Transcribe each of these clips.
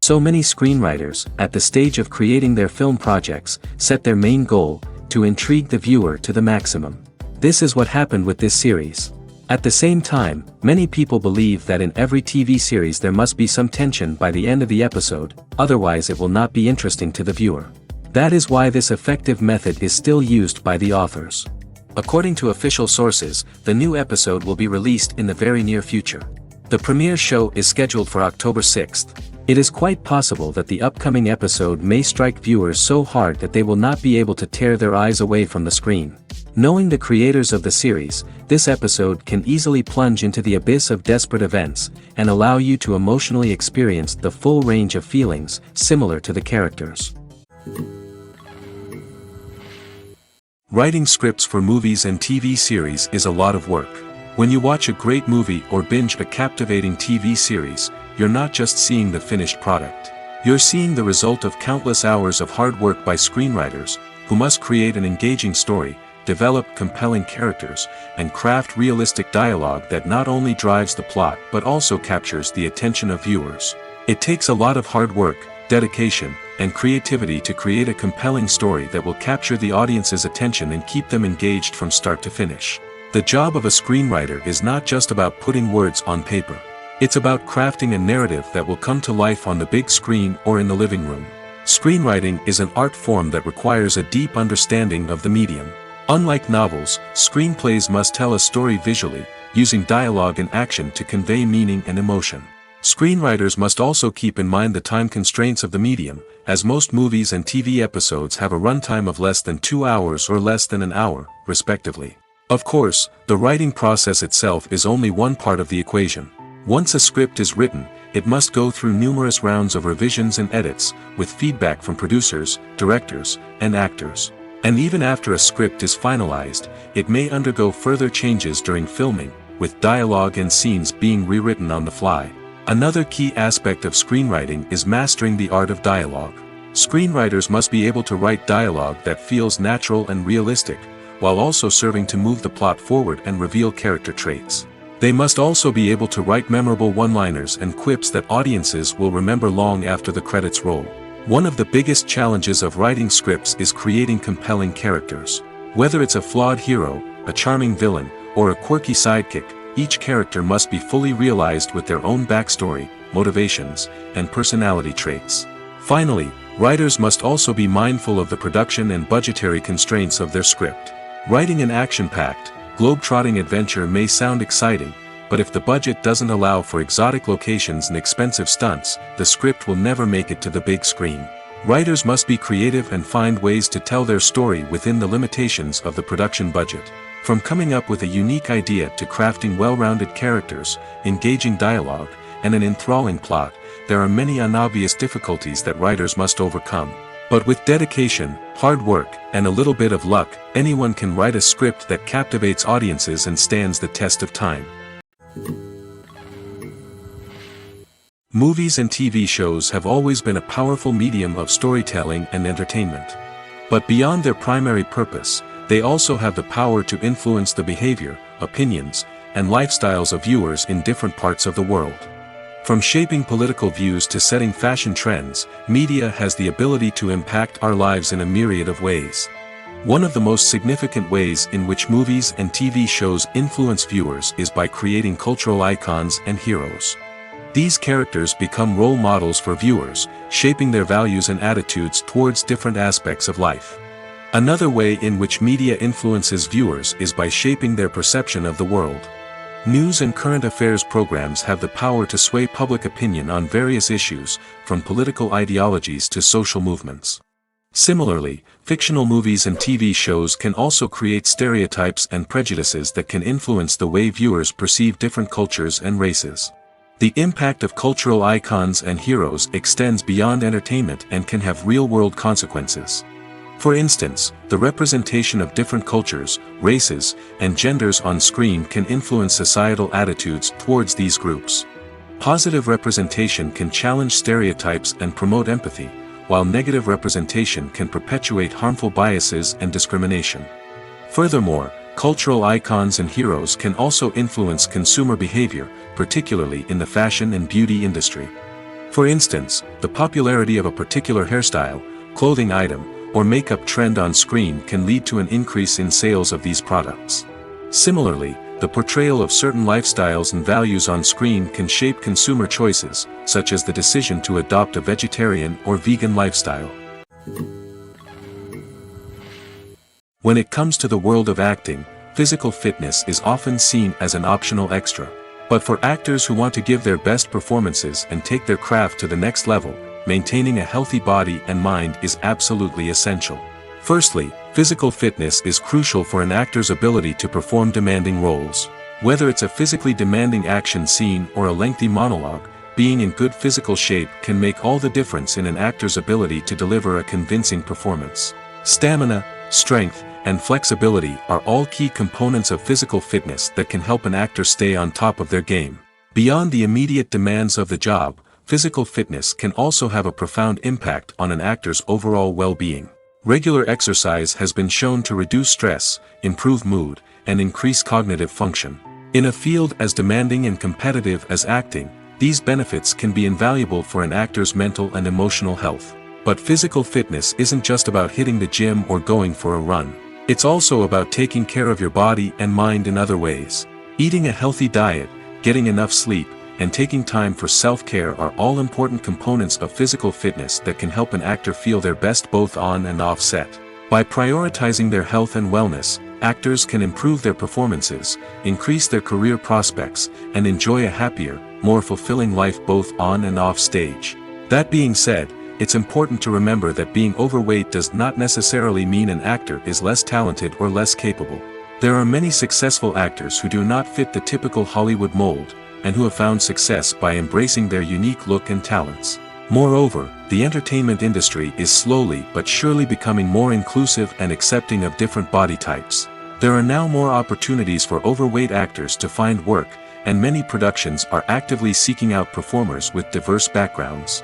So many screenwriters, at the stage of creating their film projects, set their main goal, to intrigue the viewer to the maximum. This is what happened with this series. At the same time, many people believe that in every TV series there must be some tension by the end of the episode, otherwise it will not be interesting to the viewer. That is why this effective method is still used by the authors. According to official sources, the new episode will be released in the very near future. The premiere show is scheduled for October 6th. It is quite possible that the upcoming episode may strike viewers so hard that they will not be able to tear their eyes away from the screen. Knowing the creators of the series, this episode can easily plunge into the abyss of desperate events, and allow you to emotionally experience the full range of feelings, similar to the characters. Writing scripts for movies and TV series is a lot of work. When you watch a great movie or binge a captivating TV series, you're not just seeing the finished product. You're seeing the result of countless hours of hard work by screenwriters, who must create an engaging story, develop compelling characters, and craft realistic dialogue that not only drives the plot but also captures the attention of viewers. It takes a lot of hard work, dedication, and creativity to create a compelling story that will capture the audience's attention and keep them engaged from start to finish. The job of a screenwriter is not just about putting words on paper. It's about crafting a narrative that will come to life on the big screen or in the living room. Screenwriting is an art form that requires a deep understanding of the medium. Unlike novels, screenplays must tell a story visually, using dialogue and action to convey meaning and emotion. Screenwriters must also keep in mind the time constraints of the medium, as most movies and TV episodes have a runtime of less than 2 hours or less than an hour, respectively. Of course, the writing process itself is only one part of the equation. Once a script is written, it must go through numerous rounds of revisions and edits, with feedback from producers, directors, and actors. And even after a script is finalized, it may undergo further changes during filming, with dialogue and scenes being rewritten on the fly. Another key aspect of screenwriting is mastering the art of dialogue. Screenwriters must be able to write dialogue that feels natural and realistic, while also serving to move the plot forward and reveal character traits. They must also be able to write memorable one-liners and quips that audiences will remember long after the credits roll. One of the biggest challenges of writing scripts is creating compelling characters. Whether it's a flawed hero, a charming villain, or a quirky sidekick, each character must be fully realized with their own backstory, motivations, and personality traits. Finally, writers must also be mindful of the production and budgetary constraints of their script. Writing an action-packed, globe-trotting adventure may sound exciting, but if the budget doesn't allow for exotic locations and expensive stunts, the script will never make it to the big screen. Writers must be creative and find ways to tell their story within the limitations of the production budget. From coming up with a unique idea to crafting well-rounded characters, engaging dialogue, and an enthralling plot, there are many unobvious difficulties that writers must overcome. But with dedication, hard work, and a little bit of luck, anyone can write a script that captivates audiences and stands the test of time. Movies and TV shows have always been a powerful medium of storytelling and entertainment. But beyond their primary purpose, they also have the power to influence the behavior, opinions, and lifestyles of viewers in different parts of the world. From shaping political views to setting fashion trends, media has the ability to impact our lives in a myriad of ways. One of the most significant ways in which movies and TV shows influence viewers is by creating cultural icons and heroes. These characters become role models for viewers, shaping their values and attitudes towards different aspects of life. Another way in which media influences viewers is by shaping their perception of the world. News and current affairs programs have the power to sway public opinion on various issues, from political ideologies to social movements. Similarly, fictional movies and TV shows can also create stereotypes and prejudices that can influence the way viewers perceive different cultures and races. The impact of cultural icons and heroes extends beyond entertainment and can have real-world consequences. For instance, the representation of different cultures, races, and genders on screen can influence societal attitudes towards these groups. Positive representation can challenge stereotypes and promote empathy, while negative representation can perpetuate harmful biases and discrimination. Furthermore, cultural icons and heroes can also influence consumer behavior, particularly in the fashion and beauty industry. For instance, the popularity of a particular hairstyle, clothing item, or makeup trend on screen can lead to an increase in sales of these products. Similarly, the portrayal of certain lifestyles and values on screen can shape consumer choices, such as the decision to adopt a vegetarian or vegan lifestyle. When it comes to the world of acting, physical fitness is often seen as an optional extra. But for actors who want to give their best performances and take their craft to the next level, maintaining a healthy body and mind is absolutely essential. Firstly, physical fitness is crucial for an actor's ability to perform demanding roles. Whether it's a physically demanding action scene or a lengthy monologue, being in good physical shape can make all the difference in an actor's ability to deliver a convincing performance. Stamina, strength, and flexibility are all key components of physical fitness that can help an actor stay on top of their game. Beyond the immediate demands of the job, physical fitness can also have a profound impact on an actor's overall well-being. Regular exercise has been shown to reduce stress, improve mood, and increase cognitive function. In a field as demanding and competitive as acting, these benefits can be invaluable for an actor's mental and emotional health. But physical fitness isn't just about hitting the gym or going for a run. It's also about taking care of your body and mind in other ways. Eating a healthy diet, getting enough sleep, and taking time for self-care are all important components of physical fitness that can help an actor feel their best both on and off set. By prioritizing their health and wellness, actors can improve their performances, increase their career prospects, and enjoy a happier, more fulfilling life both on and off stage. That being said, it's important to remember that being overweight does not necessarily mean an actor is less talented or less capable. There are many successful actors who do not fit the typical Hollywood mold, and who have found success by embracing their unique look and talents. Moreover, the entertainment industry is slowly but surely becoming more inclusive and accepting of different body types. There are now more opportunities for overweight actors to find work, and many productions are actively seeking out performers with diverse backgrounds.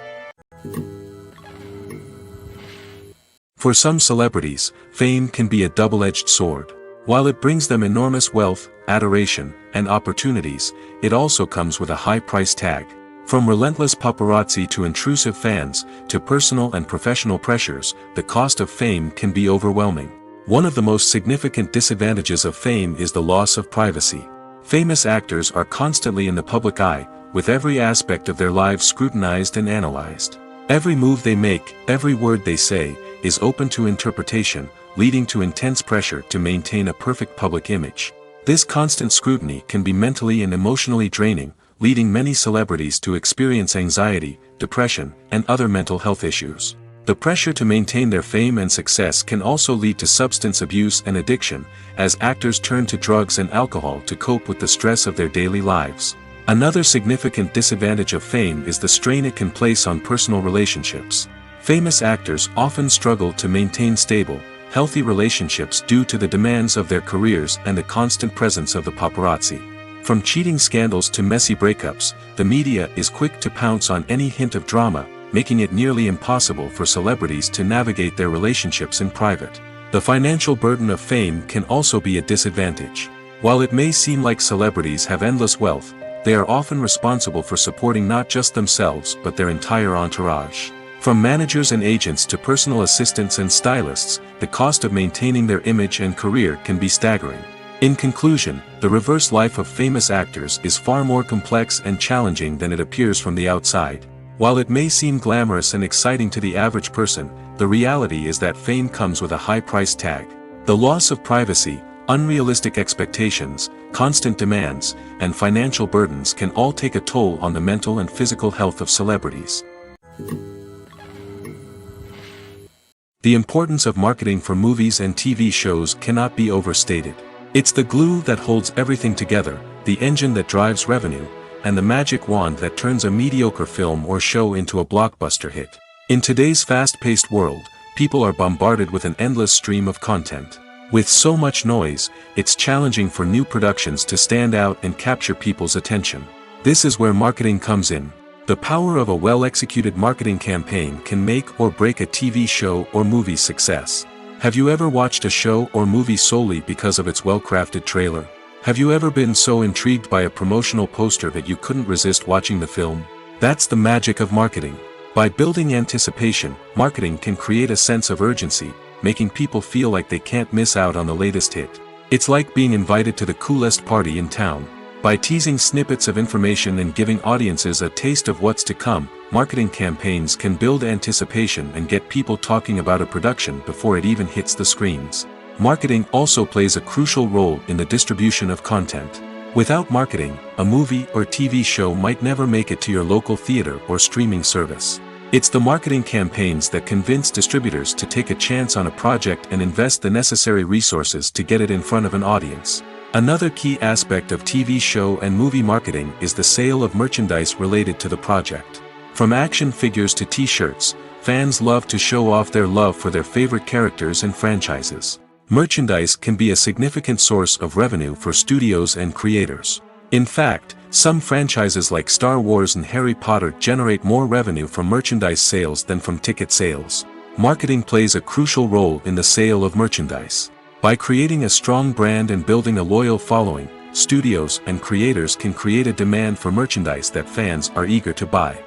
For some celebrities, fame can be a double-edged sword. While it brings them enormous wealth, adoration, and opportunities, it also comes with a high price tag. From relentless paparazzi to intrusive fans, to personal and professional pressures, the cost of fame can be overwhelming. One of the most significant disadvantages of fame is the loss of privacy. Famous actors are constantly in the public eye, with every aspect of their lives scrutinized and analyzed. Every move they make, every word they say, is open to interpretation, leading to intense pressure to maintain a perfect public image. This constant scrutiny can be mentally and emotionally draining, leading many celebrities to experience anxiety, depression, and other mental health issues. The pressure to maintain their fame and success can also lead to substance abuse and addiction, as actors turn to drugs and alcohol to cope with the stress of their daily lives. Another significant disadvantage of fame is the strain it can place on personal relationships. Famous actors often struggle to maintain stable, healthy relationships due to the demands of their careers and the constant presence of the paparazzi. From cheating scandals to messy breakups, the media is quick to pounce on any hint of drama, making it nearly impossible for celebrities to navigate their relationships in private. The financial burden of fame can also be a disadvantage. While it may seem like celebrities have endless wealth, they are often responsible for supporting not just themselves but their entire entourage. From managers and agents to personal assistants and stylists, the cost of maintaining their image and career can be staggering. In conclusion, the reverse life of famous actors is far more complex and challenging than it appears from the outside. While it may seem glamorous and exciting to the average person, the reality is that fame comes with a high price tag. The loss of privacy, unrealistic expectations, constant demands, and financial burdens can all take a toll on the mental and physical health of celebrities. The importance of marketing for movies and TV shows cannot be overstated. It's the glue that holds everything together, the engine that drives revenue, and the magic wand that turns a mediocre film or show into a blockbuster hit. In today's fast-paced world, people are bombarded with an endless stream of content. With so much noise, it's challenging for new productions to stand out and capture people's attention. This is where marketing comes in. The power of a well-executed marketing campaign can make or break a TV show or movie's success. Have you ever watched a show or movie solely because of its well-crafted trailer? Have you ever been so intrigued by a promotional poster that you couldn't resist watching the film? That's the magic of marketing. By building anticipation, marketing can create a sense of urgency, making people feel like they can't miss out on the latest hit. It's like being invited to the coolest party in town. By teasing snippets of information and giving audiences a taste of what's to come, marketing campaigns can build anticipation and get people talking about a production before it even hits the screens. Marketing also plays a crucial role in the distribution of content. Without marketing, a movie or TV show might never make it to your local theater or streaming service. It's the marketing campaigns that convince distributors to take a chance on a project and invest the necessary resources to get it in front of an audience. Another key aspect of TV show and movie marketing is the sale of merchandise related to the project. From action figures to t-shirts, fans love to show off their love for their favorite characters and franchises. Merchandise can be a significant source of revenue for studios and creators. In fact, some franchises like Star Wars and Harry Potter generate more revenue from merchandise sales than from ticket sales. Marketing plays a crucial role in the sale of merchandise. By creating a strong brand and building a loyal following, studios and creators can create a demand for merchandise that fans are eager to buy.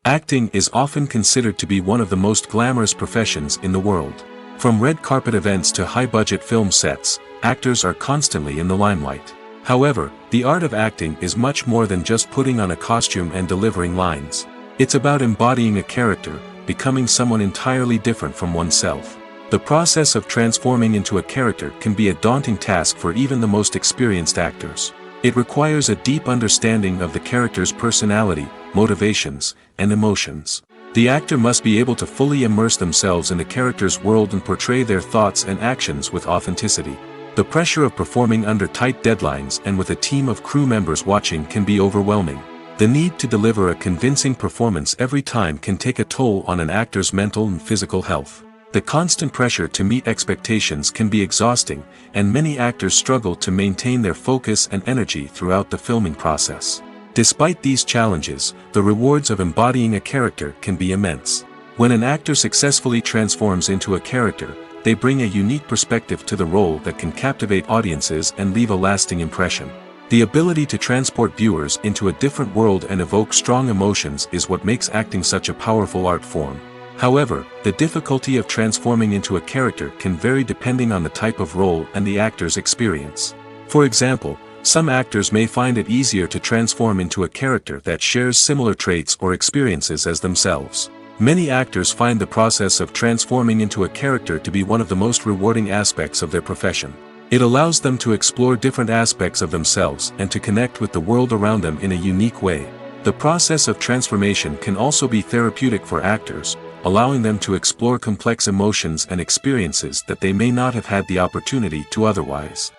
Acting is often considered to be one of the most glamorous professions in the world. From red carpet events to high-budget film sets, actors are constantly in the limelight. However, the art of acting is much more than just putting on a costume and delivering lines. It's about embodying a character, becoming someone entirely different from oneself. The process of transforming into a character can be a daunting task for even the most experienced actors. It requires a deep understanding of the character's personality, motivations, and emotions. The actor must be able to fully immerse themselves in the character's world and portray their thoughts and actions with authenticity. The pressure of performing under tight deadlines and with a team of crew members watching can be overwhelming. The need to deliver a convincing performance every time can take a toll on an actor's mental and physical health. The constant pressure to meet expectations can be exhausting, and many actors struggle to maintain their focus and energy throughout the filming process. Despite these challenges, the rewards of embodying a character can be immense. When an actor successfully transforms into a character, they bring a unique perspective to the role that can captivate audiences and leave a lasting impression. The ability to transport viewers into a different world and evoke strong emotions is what makes acting such a powerful art form. However, the difficulty of transforming into a character can vary depending on the type of role and the actor's experience. For example, some actors may find it easier to transform into a character that shares similar traits or experiences as themselves. Many actors find the process of transforming into a character to be one of the most rewarding aspects of their profession. It allows them to explore different aspects of themselves and to connect with the world around them in a unique way. The process of transformation can also be therapeutic for actors, allowing them to explore complex emotions and experiences that they may not have had the opportunity to otherwise.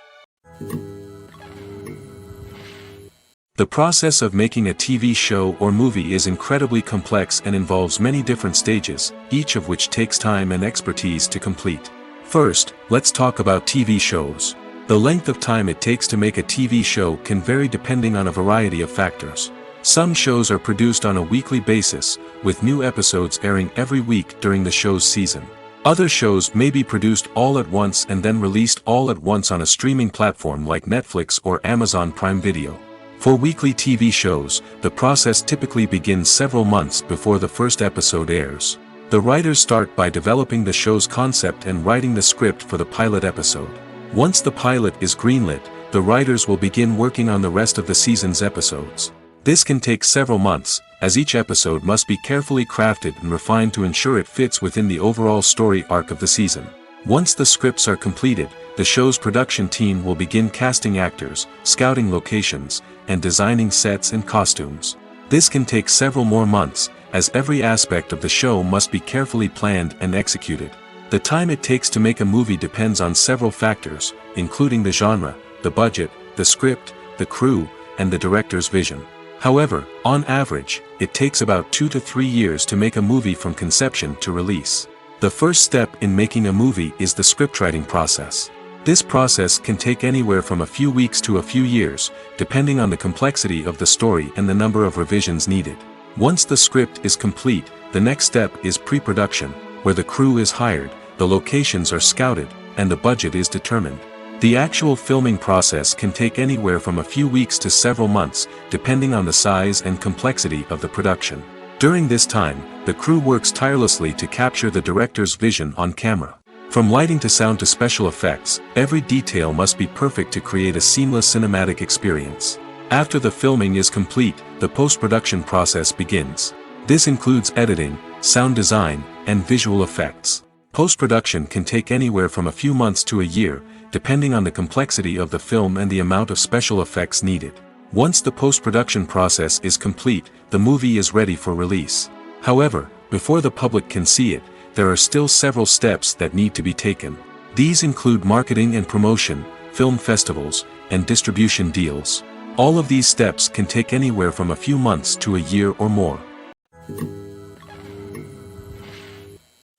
The process of making a TV show or movie is incredibly complex and involves many different stages, each of which takes time and expertise to complete. First, let's talk about TV shows. The length of time it takes to make a TV show can vary depending on a variety of factors. Some shows are produced on a weekly basis, with new episodes airing every week during the show's season. Other shows may be produced all at once and then released all at once on a streaming platform like Netflix or Amazon Prime Video. For weekly TV shows, the process typically begins several months before the first episode airs. The writers start by developing the show's concept and writing the script for the pilot episode. Once the pilot is greenlit, the writers will begin working on the rest of the season's episodes. This can take several months, as each episode must be carefully crafted and refined to ensure it fits within the overall story arc of the season. Once the scripts are completed, the show's production team will begin casting actors, scouting locations, and designing sets and costumes. This can take several more months, as every aspect of the show must be carefully planned and executed. The time it takes to make a movie depends on several factors, including the genre, the budget, the script, the crew, and the director's vision. However, on average, it takes about 2 to 3 years to make a movie from conception to release. The first step in making a movie is the scriptwriting process. This process can take anywhere from a few weeks to a few years, depending on the complexity of the story and the number of revisions needed. Once the script is complete, the next step is pre-production, where the crew is hired, the locations are scouted, and the budget is determined. The actual filming process can take anywhere from a few weeks to several months, depending on the size and complexity of the production. During this time, the crew works tirelessly to capture the director's vision on camera. From lighting to sound to special effects, every detail must be perfect to create a seamless cinematic experience. After the filming is complete, the post-production process begins. This includes editing, sound design, and visual effects. Post-production can take anywhere from a few months to a year, depending on the complexity of the film and the amount of special effects needed. Once the post-production process is complete, the movie is ready for release. However, before the public can see it, there are still several steps that need to be taken. These include marketing and promotion, film festivals, and distribution deals. All of these steps can take anywhere from a few months to a year or more.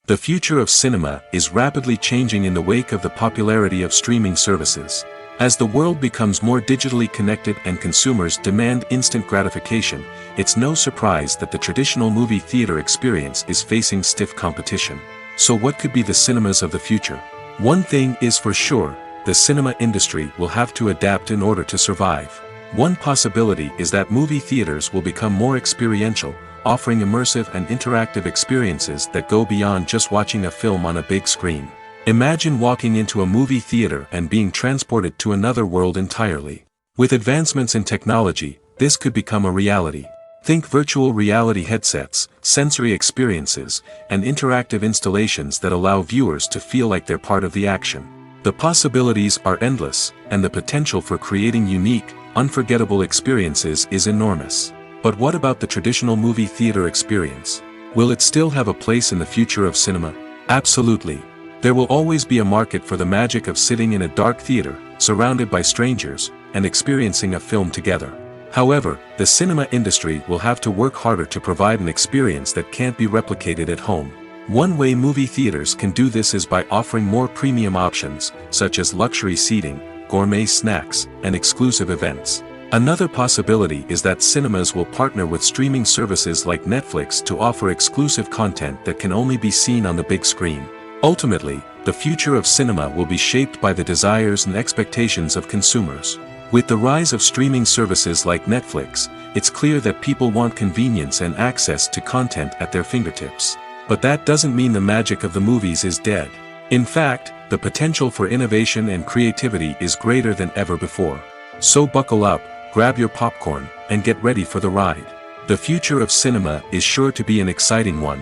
The future of cinema is rapidly changing in the wake of the popularity of streaming services. As the world becomes more digitally connected and consumers demand instant gratification, it's no surprise that the traditional movie theater experience is facing stiff competition. So what could be the cinemas of the future? One thing is for sure, the cinema industry will have to adapt in order to survive. One possibility is that movie theaters will become more experiential, offering immersive and interactive experiences that go beyond just watching a film on a big screen. Imagine walking into a movie theater and being transported to another world entirely. With advancements in technology, this could become a reality. Think virtual reality headsets, sensory experiences, and interactive installations that allow viewers to feel like they're part of the action. The possibilities are endless, and the potential for creating unique, unforgettable experiences is enormous. But what about the traditional movie theater experience? Will it still have a place in the future of cinema? Absolutely. There will always be a market for the magic of sitting in a dark theater, surrounded by strangers, and experiencing a film together. However, the cinema industry will have to work harder to provide an experience that can't be replicated at home. One way movie theaters can do this is by offering more premium options, such as luxury seating, gourmet snacks, and exclusive events. Another possibility is that cinemas will partner with streaming services like Netflix to offer exclusive content that can only be seen on the big screen. Ultimately, the future of cinema will be shaped by the desires and expectations of consumers. With the rise of streaming services like Netflix, it's clear that people want convenience and access to content at their fingertips. But that doesn't mean the magic of the movies is dead. In fact, the potential for innovation and creativity is greater than ever before. So buckle up, grab your popcorn, and get ready for the ride. The future of cinema is sure to be an exciting one.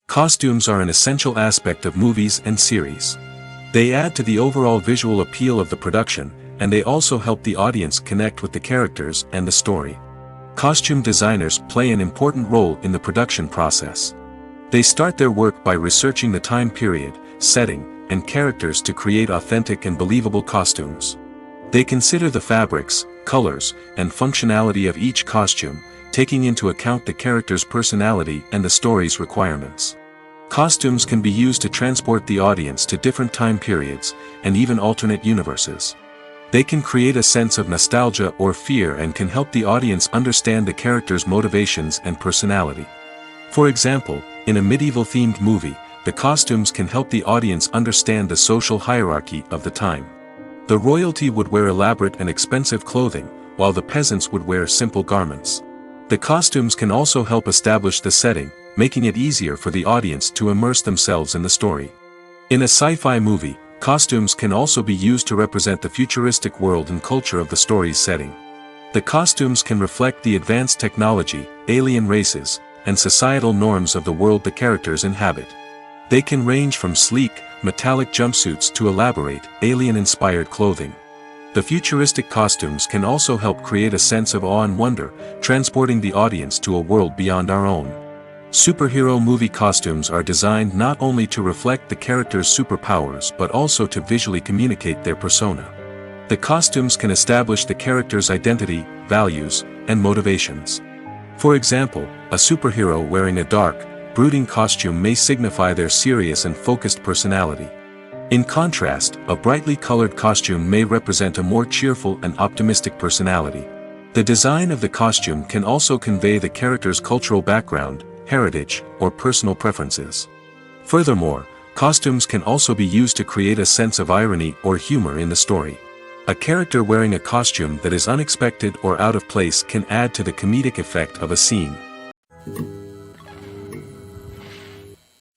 Costumes are an essential aspect of movies and series. They add to the overall visual appeal of the production, and they also help the audience connect with the characters and the story. Costume designers play an important role in the production process. They start their work by researching the time period, setting, and characters to create authentic and believable costumes. They consider the fabrics, colors, and functionality of each costume, taking into account the character's personality and the story's requirements. Costumes can be used to transport the audience to different time periods, and even alternate universes. They can create a sense of nostalgia or fear and can help the audience understand the character's motivations and personality. For example, in a medieval-themed movie, the costumes can help the audience understand the social hierarchy of the time. The royalty would wear elaborate and expensive clothing, while the peasants would wear simple garments. The costumes can also help establish the setting, making it easier for the audience to immerse themselves in the story. In a sci-fi movie, costumes can also be used to represent the futuristic world and culture of the story's setting. The costumes can reflect the advanced technology, alien races, and societal norms of the world the characters inhabit. They can range from sleek, metallic jumpsuits to elaborate, alien-inspired clothing. The futuristic costumes can also help create a sense of awe and wonder, transporting the audience to a world beyond our own. Superhero movie costumes are designed not only to reflect the character's superpowers but also to visually communicate their persona. The costumes can establish the character's identity, values, and motivations. For example, a superhero wearing a dark, brooding costume may signify their serious and focused personality. In contrast, a brightly colored costume may represent a more cheerful and optimistic personality. The design of the costume can also convey the character's cultural background, heritage, or personal preferences. Furthermore, Costumes can also be used to create a sense of irony or humor in the story. A character wearing a costume that is unexpected or out of place can add to the comedic effect of a scene.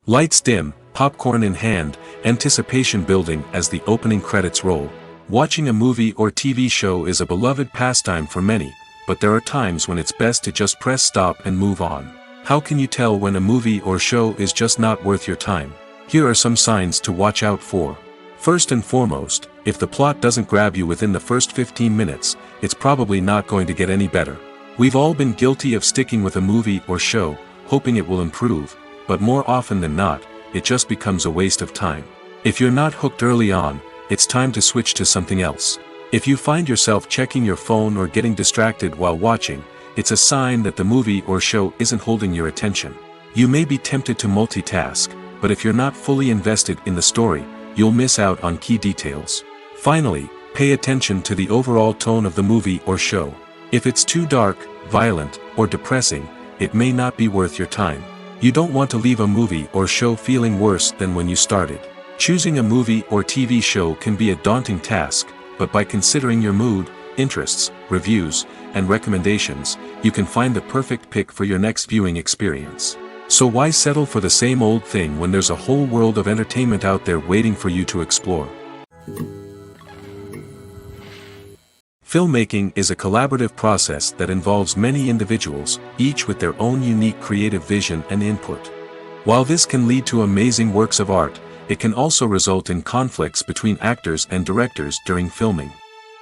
Lights dim, popcorn in hand, anticipation building as the opening credits roll. Watching a movie or TV show is a beloved pastime for many, but there are times when it's best to just press stop and move on. How can you tell when a movie or show is just not worth your time? Here are some signs to watch out for. First and foremost, if the plot doesn't grab you within the first 15 minutes, it's probably not going to get any better. We've all been guilty of sticking with a movie or show, hoping it will improve, but more often than not, it just becomes a waste of time. If you're not hooked early on, it's time to switch to something else. If you find yourself checking your phone or getting distracted while watching, it's a sign that the movie or show isn't holding your attention. You may be tempted to multitask, but if you're not fully invested in the story, you'll miss out on key details. Finally, pay attention to the overall tone of the movie or show. If it's too dark, violent, or depressing, it may not be worth your time. You don't want to leave a movie or show feeling worse than when you started. Choosing a movie or TV show can be a daunting task, but by considering your mood, interests, reviews, and recommendations, you can find the perfect pick for your next viewing experience. So why settle for the same old thing when there's a whole world of entertainment out there waiting for you to explore? Filmmaking is a collaborative process that involves many individuals, each with their own unique creative vision and input. While this can lead to amazing works of art, it can also result in conflicts between actors and directors during filming.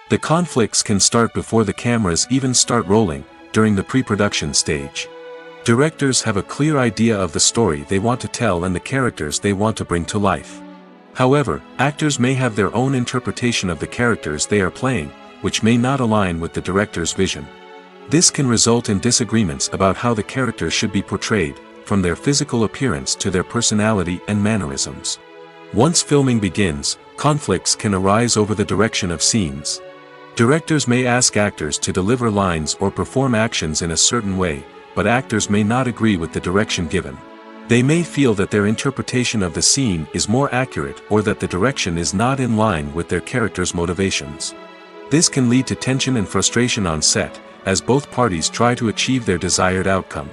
The conflicts can start before the cameras even start rolling, during the pre-production stage. Directors have a clear idea of the story they want to tell and the characters they want to bring to life. However, actors may have their own interpretation of the characters they are playing, which may not align with the director's vision. This can result in disagreements about how the characters should be portrayed, from their physical appearance to their personality and mannerisms. Once filming begins, conflicts can arise over the direction of scenes. Directors may ask actors to deliver lines or perform actions in a certain way, but actors may not agree with the direction given. They may feel that their interpretation of the scene is more accurate or that the direction is not in line with their character's motivations. This can lead to tension and frustration on set, as both parties try to achieve their desired outcome.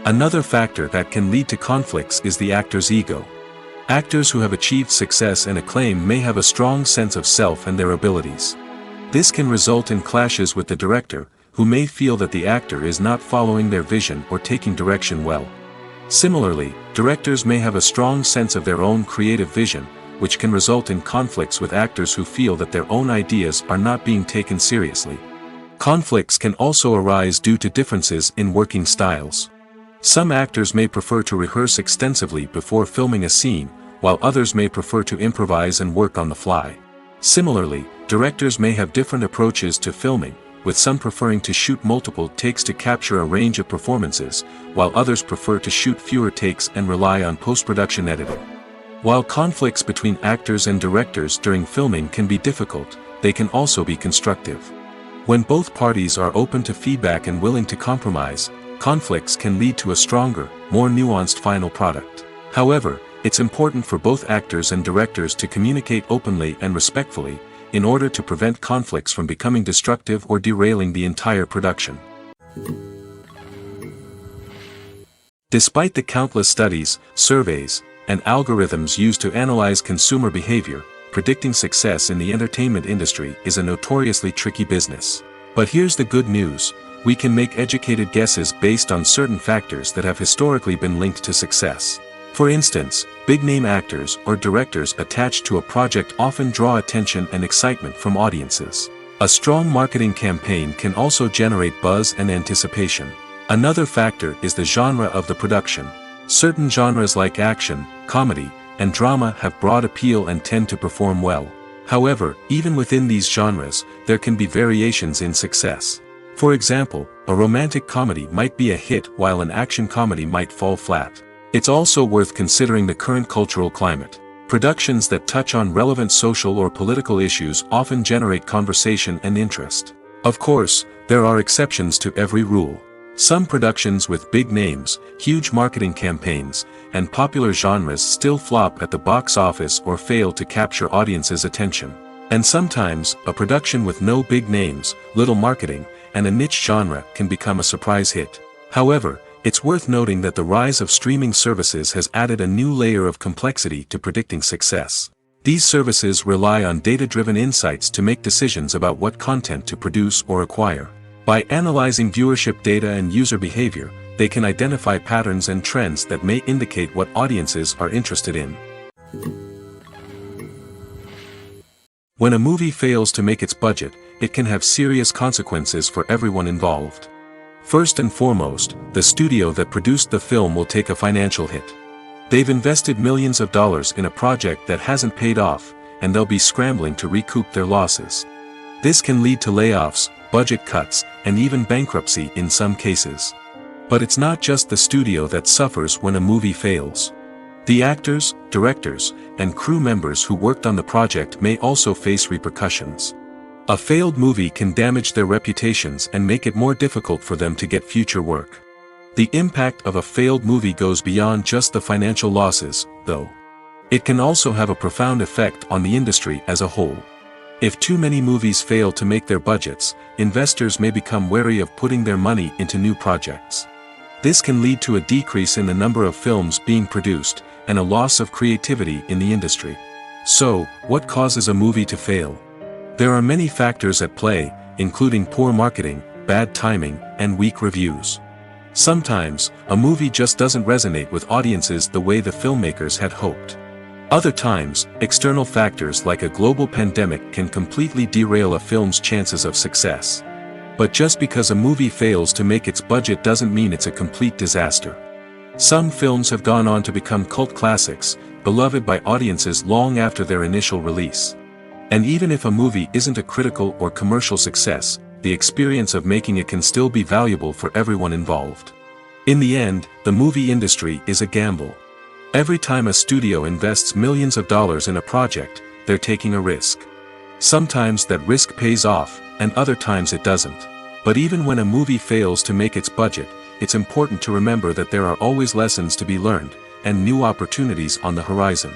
Another factor that can lead to conflicts is the actor's ego. Actors who have achieved success and acclaim may have a strong sense of self and their abilities. This can result in clashes with the director, who may feel that the actor is not following their vision or taking direction well. Similarly, directors may have a strong sense of their own creative vision, which can result in conflicts with actors who feel that their own ideas are not being taken seriously. Conflicts can also arise due to differences in working styles. Some actors may prefer to rehearse extensively before filming a scene, while others may prefer to improvise and work on the fly. Similarly, directors may have different approaches to filming, with some preferring to shoot multiple takes to capture a range of performances, while others prefer to shoot fewer takes and rely on post-production editing. While conflicts between actors and directors during filming can be difficult, they can also be constructive. When both parties are open to feedback and willing to compromise, conflicts can lead to a stronger, more nuanced final product. However, it's important for both actors and directors to communicate openly and respectfully, in order to prevent conflicts from becoming destructive or derailing the entire production. Despite the countless studies, surveys, and algorithms used to analyze consumer behavior, predicting success in the entertainment industry is a notoriously tricky business. But here's the good news: we can make educated guesses based on certain factors that have historically been linked to success. For instance, big-name actors or directors attached to a project often draw attention and excitement from audiences. A strong marketing campaign can also generate buzz and anticipation. Another factor is the genre of the production. Certain genres like action, comedy, and drama have broad appeal and tend to perform well. However, even within these genres, there can be variations in success. For example, a romantic comedy might be a hit while an action comedy might fall flat. It's also worth considering the current cultural climate. Productions that touch on relevant social or political issues often generate conversation and interest. Of course, there are exceptions to every rule. Some productions with big names, huge marketing campaigns, and popular genres still flop at the box office or fail to capture audiences' attention. And sometimes, a production with no big names, little marketing, and a niche genre can become a surprise hit. However, it's worth noting that the rise of streaming services has added a new layer of complexity to predicting success. These services rely on data-driven insights to make decisions about what content to produce or acquire. By analyzing viewership data and user behavior, they can identify patterns and trends that may indicate what audiences are interested in. When a movie fails to make its budget, it can have serious consequences for everyone involved. First and foremost, the studio that produced the film will take a financial hit. They've invested millions of dollars in a project that hasn't paid off, and they'll be scrambling to recoup their losses. This can lead to layoffs, budget cuts, and even bankruptcy in some cases. But it's not just the studio that suffers when a movie fails. The actors, directors, and crew members who worked on the project may also face repercussions. A failed movie can damage their reputations and make it more difficult for them to get future work. The impact of a failed movie goes beyond just the financial losses, though. It can also have a profound effect on the industry as a whole. If too many movies fail to make their budgets, investors may become wary of putting their money into new projects. This can lead to a decrease in the number of films being produced, and a loss of creativity in the industry. So, what causes a movie to fail? There are many factors at play, including poor marketing, bad timing, and weak reviews. Sometimes, a movie just doesn't resonate with audiences the way the filmmakers had hoped. Other times, external factors like a global pandemic can completely derail a film's chances of success. But just because a movie fails to make its budget doesn't mean it's a complete disaster. Some films have gone on to become cult classics, beloved by audiences long after their initial release. And even if a movie isn't a critical or commercial success, the experience of making it can still be valuable for everyone involved. In the end, the movie industry is a gamble. Every time a studio invests millions of dollars in a project, they're taking a risk. Sometimes that risk pays off, and other times it doesn't. But even when a movie fails to make its budget, it's important to remember that there are always lessons to be learned, and new opportunities on the horizon.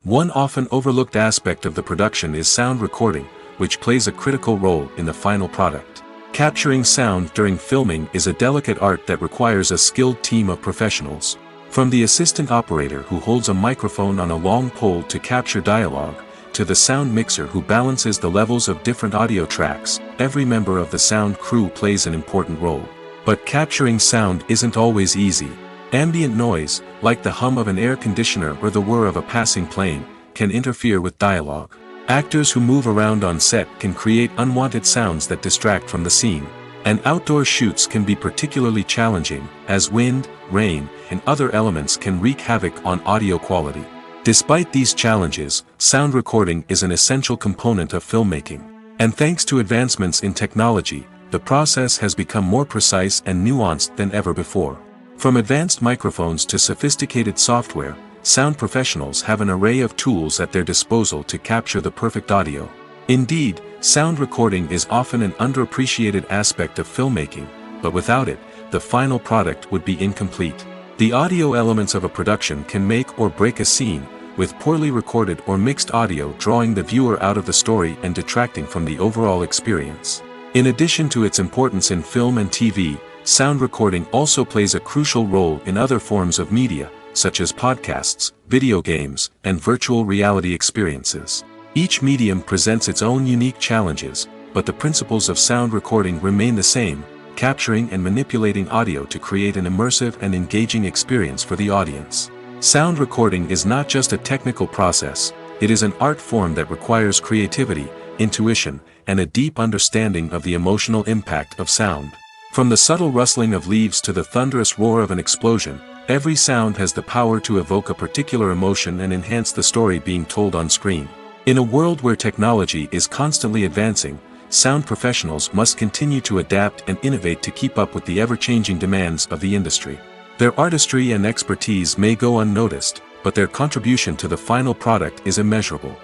One often overlooked aspect of the production is sound recording, which plays a critical role in the final product. Capturing sound during filming is a delicate art that requires a skilled team of professionals. From the assistant operator who holds a microphone on a long pole to capture dialogue, to the sound mixer who balances the levels of different audio tracks, every member of the sound crew plays an important role. But capturing sound isn't always easy. Ambient noise, like the hum of an air conditioner or the whir of a passing plane, can interfere with dialogue. Actors who move around on set can create unwanted sounds that distract from the scene. And outdoor shoots can be particularly challenging, as wind, rain, and other elements can wreak havoc on audio quality. Despite these challenges, sound recording is an essential component of filmmaking. And thanks to advancements in technology, the process has become more precise and nuanced than ever before. From advanced microphones to sophisticated software, sound professionals have an array of tools at their disposal to capture the perfect audio. Indeed, sound recording is often an underappreciated aspect of filmmaking, but without it, the final product would be incomplete. The audio elements of a production can make or break a scene, with poorly recorded or mixed audio drawing the viewer out of the story and detracting from the overall experience. In addition to its importance in film and TV, sound recording also plays a crucial role in other forms of media, such as podcasts, video games, and virtual reality experiences. Each medium presents its own unique challenges, but the principles of sound recording remain the same, capturing and manipulating audio to create an immersive and engaging experience for the audience. Sound recording is not just a technical process, it is an art form that requires creativity, intuition, and a deep understanding of the emotional impact of sound. From the subtle rustling of leaves to the thunderous roar of an explosion, every sound has the power to evoke a particular emotion and enhance the story being told on screen. In a world where technology is constantly advancing, sound professionals must continue to adapt and innovate to keep up with the ever-changing demands of the industry. Their artistry and expertise may go unnoticed, but their contribution to the final product is immeasurable.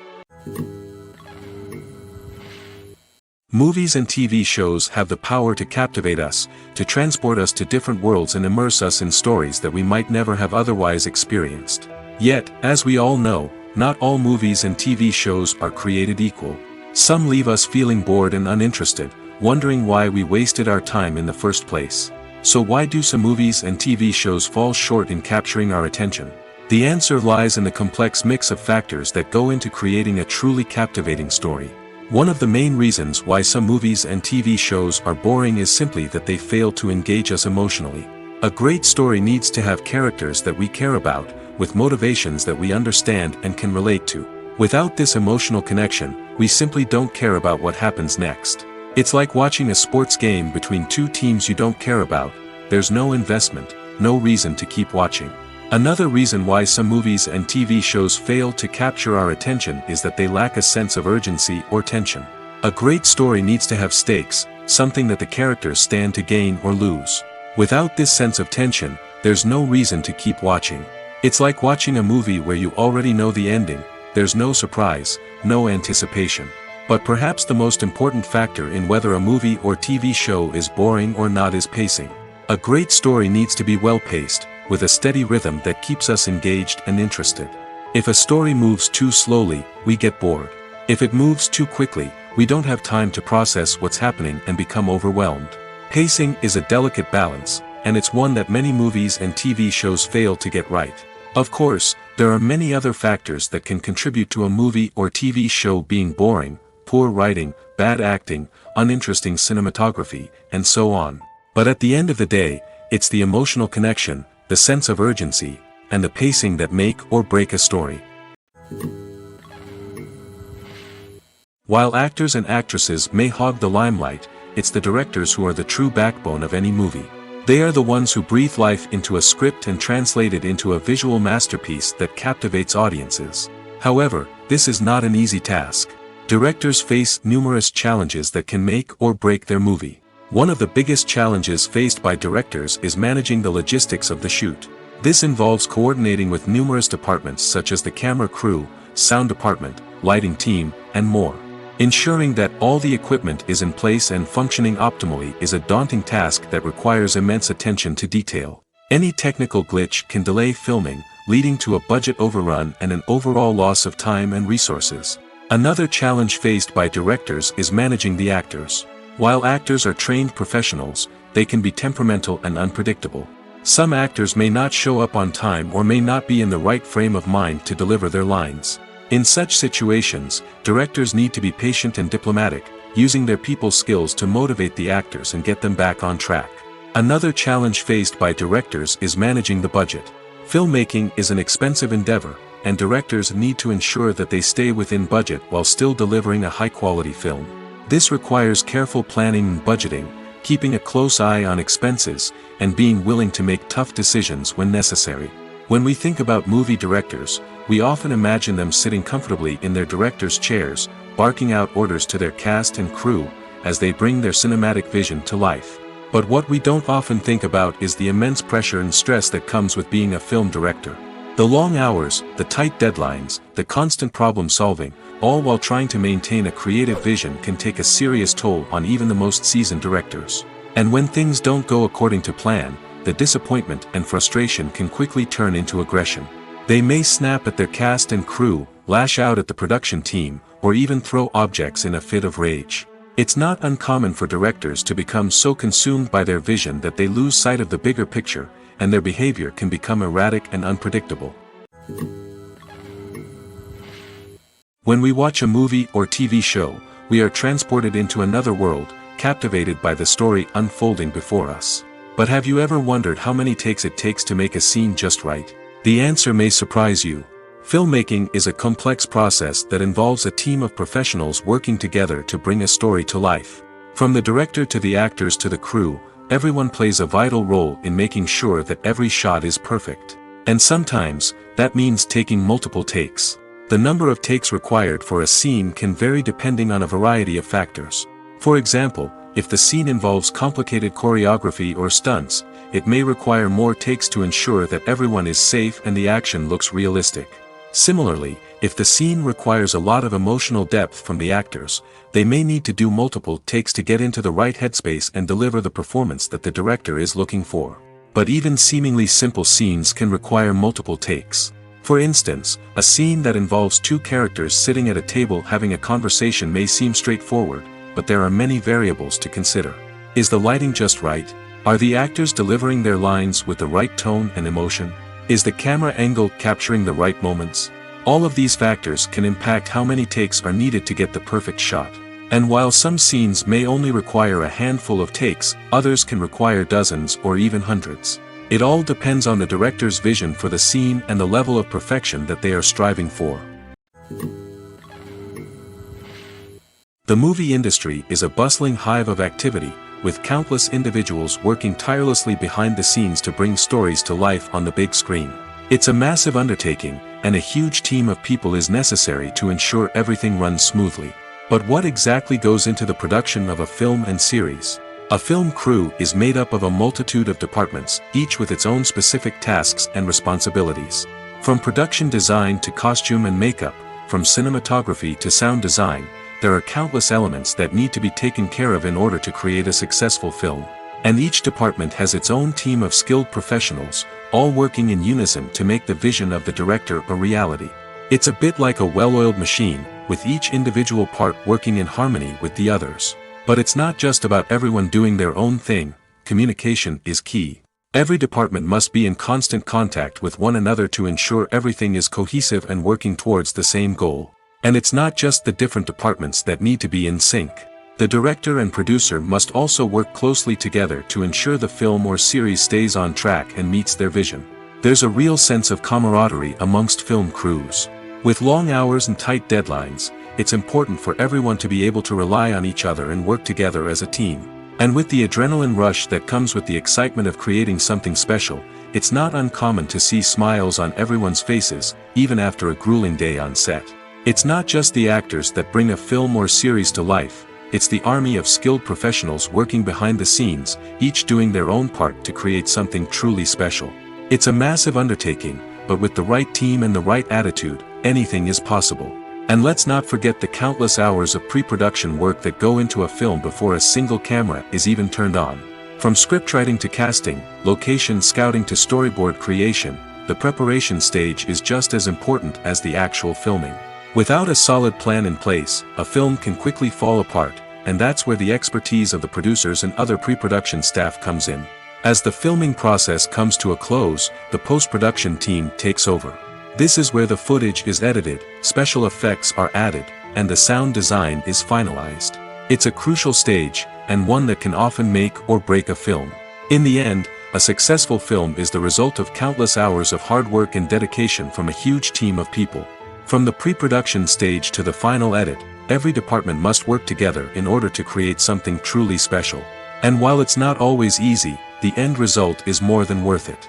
Movies and TV shows have the power to captivate us, to transport us to different worlds and immerse us in stories that we might never have otherwise experienced. Yet, as we all know, not all movies and TV shows are created equal. Some leave us feeling bored and uninterested, wondering why we wasted our time in the first place. So why do some movies and TV shows fall short in capturing our attention? The answer lies in the complex mix of factors that go into creating a truly captivating story. One of the main reasons why some movies and TV shows are boring is simply that they fail to engage us emotionally. A great story needs to have characters that we care about, with motivations that we understand and can relate to. Without this emotional connection, we simply don't care about what happens next. It's like watching a sports game between two teams you don't care about. There's no investment, no reason to keep watching. Another reason why some movies and TV shows fail to capture our attention is that they lack a sense of urgency or tension. A great story needs to have stakes, something that the characters stand to gain or lose. Without this sense of tension, there's no reason to keep watching. It's like watching a movie where you already know the ending. There's no surprise, no anticipation. But perhaps the most important factor in whether a movie or TV show is boring or not is pacing. A great story needs to be well-paced, with a steady rhythm that keeps us engaged and interested. If a story moves too slowly, we get bored. If it moves too quickly, we don't have time to process what's happening and become overwhelmed. Pacing is a delicate balance, and it's one that many movies and TV shows fail to get right. Of course, there are many other factors that can contribute to a movie or TV show being boring: poor writing, bad acting, uninteresting cinematography, and so on. But at the end of the day, it's the emotional connection, the sense of urgency, and the pacing that make or break a story. While actors and actresses may hog the limelight, it's the directors who are the true backbone of any movie. They are the ones who breathe life into a script and translate it into a visual masterpiece that captivates audiences. However, this is not an easy task. Directors face numerous challenges that can make or break their movie. One of the biggest challenges faced by directors is managing the logistics of the shoot. This involves coordinating with numerous departments such as the camera crew, sound department, lighting team, and more. Ensuring that all the equipment is in place and functioning optimally is a daunting task that requires immense attention to detail. Any technical glitch can delay filming, leading to a budget overrun and an overall loss of time and resources. Another challenge faced by directors is managing the actors. While actors are trained professionals, they can be temperamental and unpredictable. Some actors may not show up on time or may not be in the right frame of mind to deliver their lines. In such situations, directors need to be patient and diplomatic, using their people skills to motivate the actors and get them back on track. Another challenge faced by directors is managing the budget. Filmmaking is an expensive endeavor, and directors need to ensure that they stay within budget while still delivering a high-quality film. This requires careful planning and budgeting, keeping a close eye on expenses, and being willing to make tough decisions when necessary. When we think about movie directors, we often imagine them sitting comfortably in their director's chairs, barking out orders to their cast and crew, as they bring their cinematic vision to life. But what we don't often think about is the immense pressure and stress that comes with being a film director. The long hours, the tight deadlines, the constant problem solving, all while trying to maintain a creative vision can take a serious toll on even the most seasoned directors. And when things don't go according to plan, the disappointment and frustration can quickly turn into aggression. They may snap at their cast and crew, lash out at the production team, or even throw objects in a fit of rage. It's not uncommon for directors to become so consumed by their vision that they lose sight of the bigger picture, and their behavior can become erratic and unpredictable. When we watch a movie or TV show, we are transported into another world, captivated by the story unfolding before us. But have you ever wondered how many takes it takes to make a scene just right? The answer may surprise you. Filmmaking is a complex process that involves a team of professionals working together to bring a story to life. From the director to the actors to the crew, everyone plays a vital role in making sure that every shot is perfect. And sometimes, that means taking multiple takes. The number of takes required for a scene can vary depending on a variety of factors. For example, if the scene involves complicated choreography or stunts, it may require more takes to ensure that everyone is safe and the action looks realistic. Similarly, If the scene requires a lot of emotional depth from the actors, they may need to do multiple takes to get into the right headspace and deliver the performance that the director is looking for. But even seemingly simple scenes can require multiple takes. For instance, a scene that involves two characters sitting at a table having a conversation may seem straightforward, but there are many variables to consider. Is the lighting just right? Are the actors delivering their lines with the right tone and emotion? Is the camera angle capturing the right moments? All of these factors can impact how many takes are needed to get the perfect shot. And while some scenes may only require a handful of takes, others can require dozens or even hundreds. It all depends on the director's vision for the scene and the level of perfection that they are striving for. The movie industry is a bustling hive of activity, with countless individuals working tirelessly behind the scenes to bring stories to life on the big screen. It's a massive undertaking, and a huge team of people is necessary to ensure everything runs smoothly. But what exactly goes into the production of a film and series? A film crew is made up of a multitude of departments, each with its own specific tasks and responsibilities. From production design to costume and makeup, from cinematography to sound design, there are countless elements that need to be taken care of in order to create a successful film. And each department has its own team of skilled professionals, all working in unison to make the vision of the director a reality. It's a bit like a well-oiled machine, with each individual part working in harmony with the others. But it's not just about everyone doing their own thing. Communication is key. Every department must be in constant contact with one another to ensure everything is cohesive and working towards the same goal. And it's not just the different departments that need to be in sync. The director and producer must also work closely together to ensure the film or series stays on track and meets their vision. There's a real sense of camaraderie amongst film crews. With long hours and tight deadlines, it's important for everyone to be able to rely on each other and work together as a team. And with the adrenaline rush that comes with the excitement of creating something special, it's not uncommon to see smiles on everyone's faces, even after a grueling day on set. It's not just the actors that bring a film or series to life. It's the army of skilled professionals working behind the scenes, each doing their own part to create something truly special. It's a massive undertaking, but with the right team and the right attitude, anything is possible. And let's not forget the countless hours of pre-production work that go into a film before a single camera is even turned on. From scriptwriting to casting, location scouting to storyboard creation, the preparation stage is just as important as the actual filming. Without a solid plan in place, a film can quickly fall apart, and that's where the expertise of the producers and other pre-production staff comes in. As the filming process comes to a close, the post-production team takes over. This is where the footage is edited, special effects are added, and the sound design is finalized. It's a crucial stage, and one that can often make or break a film. In the end, a successful film is the result of countless hours of hard work and dedication from a huge team of people. From the pre-production stage to the final edit, every department must work together in order to create something truly special. And while it's not always easy, the end result is more than worth it.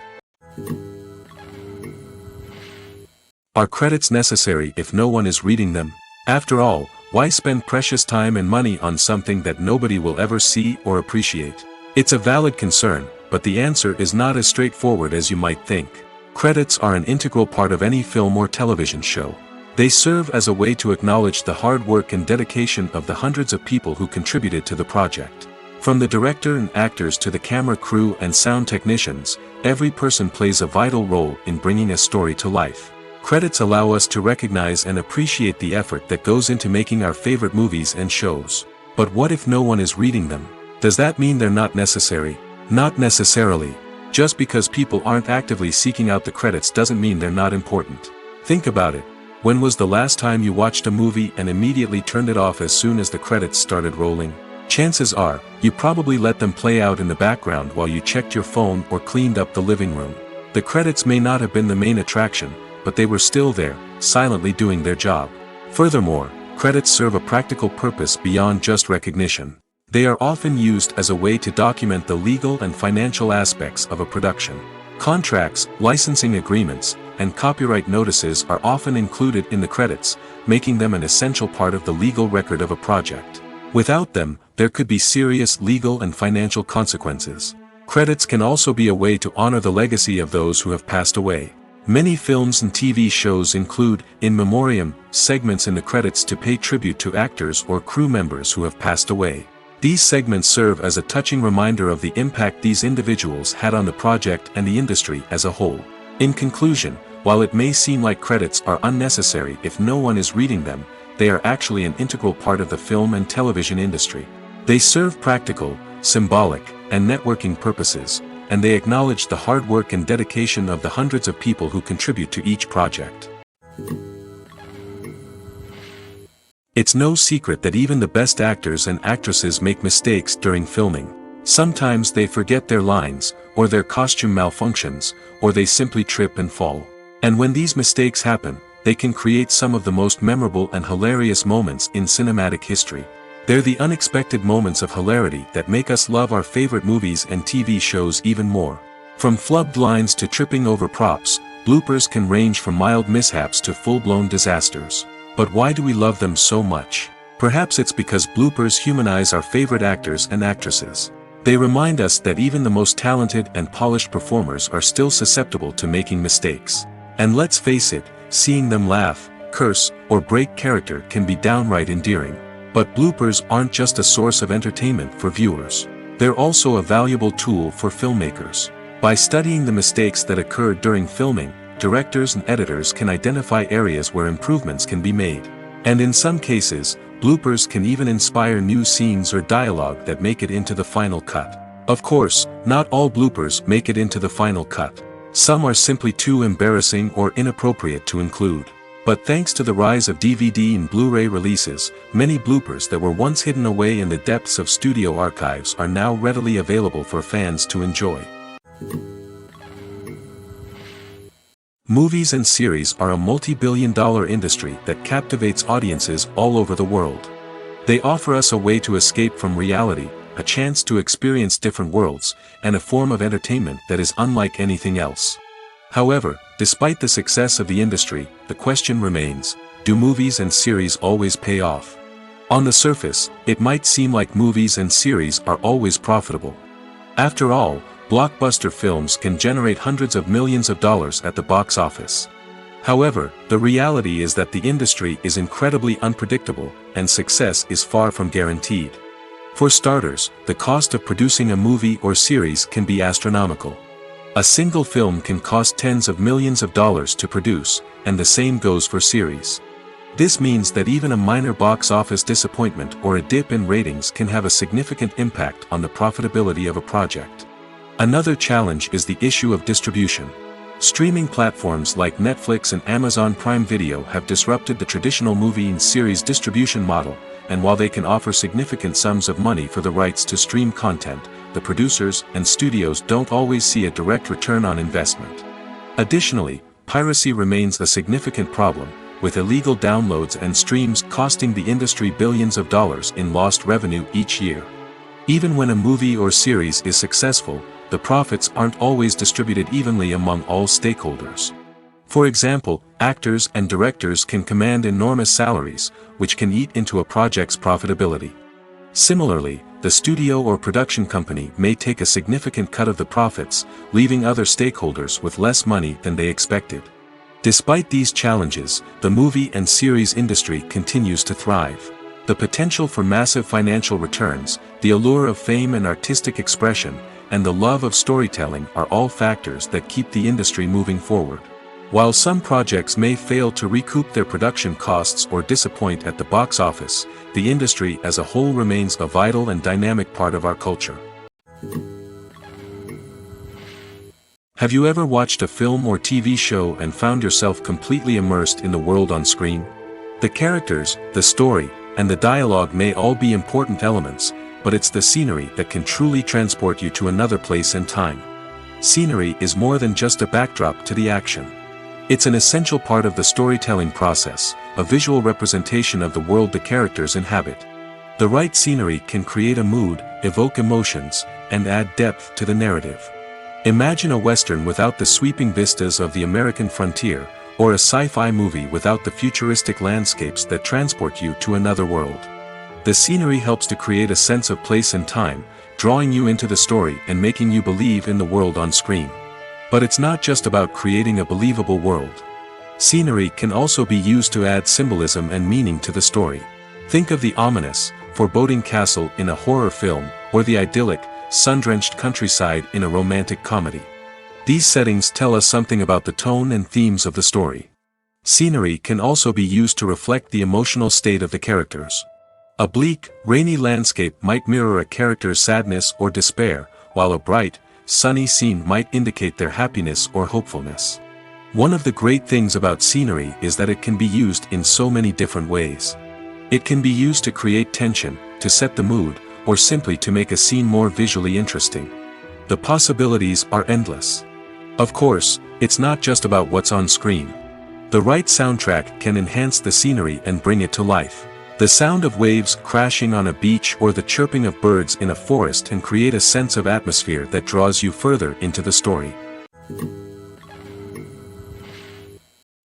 Are credits necessary if no one is reading them? After all, why spend precious time and money on something that nobody will ever see or appreciate? It's a valid concern, but the answer is not as straightforward as you might think. Credits are an integral part of any film or television show. They serve as a way to acknowledge the hard work and dedication of the hundreds of people who contributed to the project. From the director and actors to the camera crew and sound technicians, every person plays a vital role in bringing a story to life. Credits allow us to recognize and appreciate the effort that goes into making our favorite movies and shows. But what if no one is reading them? Does that mean they're not necessary? Not necessarily. Just because people aren't actively seeking out the credits doesn't mean they're not important. Think about it. When was the last time you watched a movie and immediately turned it off as soon as the credits started rolling? Chances are, you probably let them play out in the background while you checked your phone or cleaned up the living room. The credits may not have been the main attraction, but they were still there, silently doing their job. Furthermore, credits serve a practical purpose beyond just recognition. They are often used as a way to document the legal and financial aspects of a production. Contracts, licensing agreements, and copyright notices are often included in the credits, making them an essential part of the legal record of a project. Without them, there could be serious legal and financial consequences. Credits can also be a way to honor the legacy of those who have passed away. Many films and TV shows include, in memoriam, segments in the credits to pay tribute to actors or crew members who have passed away. These segments serve as a touching reminder of the impact these individuals had on the project and the industry as a whole. In conclusion, while it may seem like credits are unnecessary if no one is reading them, they are actually an integral part of the film and television industry. They serve practical, symbolic, and networking purposes, and they acknowledge the hard work and dedication of the hundreds of people who contribute to each project. It's no secret that even the best actors and actresses make mistakes during filming. Sometimes they forget their lines, or their costume malfunctions, or they simply trip and fall. And when these mistakes happen, they can create some of the most memorable and hilarious moments in cinematic history. They're the unexpected moments of hilarity that make us love our favorite movies and TV shows even more. From flubbed lines to tripping over props, bloopers can range from mild mishaps to full-blown disasters. But why do we love them so much? Perhaps it's because bloopers humanize our favorite actors and actresses. They remind us that even the most talented and polished performers are still susceptible to making mistakes. And let's face it, seeing them laugh, curse, or break character can be downright endearing. But bloopers aren't just a source of entertainment for viewers. They're also a valuable tool for filmmakers. By studying the mistakes that occurred during filming, directors and editors can identify areas where improvements can be made. And in some cases, bloopers can even inspire new scenes or dialogue that make it into the final cut. Of course, not all bloopers make it into the final cut. Some are simply too embarrassing or inappropriate to include. But thanks to the rise of DVD and Blu-ray releases, many bloopers that were once hidden away in the depths of studio archives are now readily available for fans to enjoy. Movies and series are a multi-billion-dollar industry that captivates audiences all over the world. They offer us a way to escape from reality, a chance to experience different worlds, and a form of entertainment that is unlike anything else. However, despite the success of the industry, the question remains, do movies and series always pay off? On the surface, it might seem like movies and series are always profitable. After all, blockbuster films can generate hundreds of millions of dollars at the box office. However, the reality is that the industry is incredibly unpredictable, and success is far from guaranteed. For starters, the cost of producing a movie or series can be astronomical. A single film can cost tens of millions of dollars to produce, and the same goes for series. This means that even a minor box office disappointment or a dip in ratings can have a significant impact on the profitability of a project. Another challenge is the issue of distribution. Streaming platforms like Netflix and Amazon Prime Video have disrupted the traditional movie and series distribution model, and while they can offer significant sums of money for the rights to stream content, the producers and studios don't always see a direct return on investment. Additionally, piracy remains a significant problem, with illegal downloads and streams costing the industry billions of dollars in lost revenue each year. Even when a movie or series is successful, the profits aren't always distributed evenly among all stakeholders. For example, actors and directors can command enormous salaries, which can eat into a project's profitability. Similarly, the studio or production company may take a significant cut of the profits, leaving other stakeholders with less money than they expected. Despite these challenges, the movie and series industry continues to thrive. The potential for massive financial returns, the allure of fame and artistic expression, and the love of storytelling are all factors that keep the industry moving forward. While some projects may fail to recoup their production costs or disappoint at the box office, the industry as a whole remains a vital and dynamic part of our culture. Have you ever watched a film or TV show and found yourself completely immersed in the world on screen? The characters, the story, and the dialogue may all be important elements, but it's the scenery that can truly transport you to another place and time. Scenery is more than just a backdrop to the action. It's an essential part of the storytelling process, a visual representation of the world the characters inhabit. The right scenery can create a mood, evoke emotions, and add depth to the narrative. Imagine a Western without the sweeping vistas of the American frontier, or a sci-fi movie without the futuristic landscapes that transport you to another world. The scenery helps to create a sense of place and time, drawing you into the story and making you believe in the world on screen. But it's not just about creating a believable world. Scenery can also be used to add symbolism and meaning to the story. Think of the ominous, foreboding castle in a horror film, or the idyllic, sun-drenched countryside in a romantic comedy. These settings tell us something about the tone and themes of the story. Scenery can also be used to reflect the emotional state of the characters. A bleak, rainy landscape might mirror a character's sadness or despair, while a bright, sunny scene might indicate their happiness or hopefulness. One of the great things about scenery is that it can be used in so many different ways. It can be used to create tension, to set the mood, or simply to make a scene more visually interesting. The possibilities are endless. Of course, it's not just about what's on screen. The right soundtrack can enhance the scenery and bring it to life. The sound of waves crashing on a beach or the chirping of birds in a forest can create a sense of atmosphere that draws you further into the story.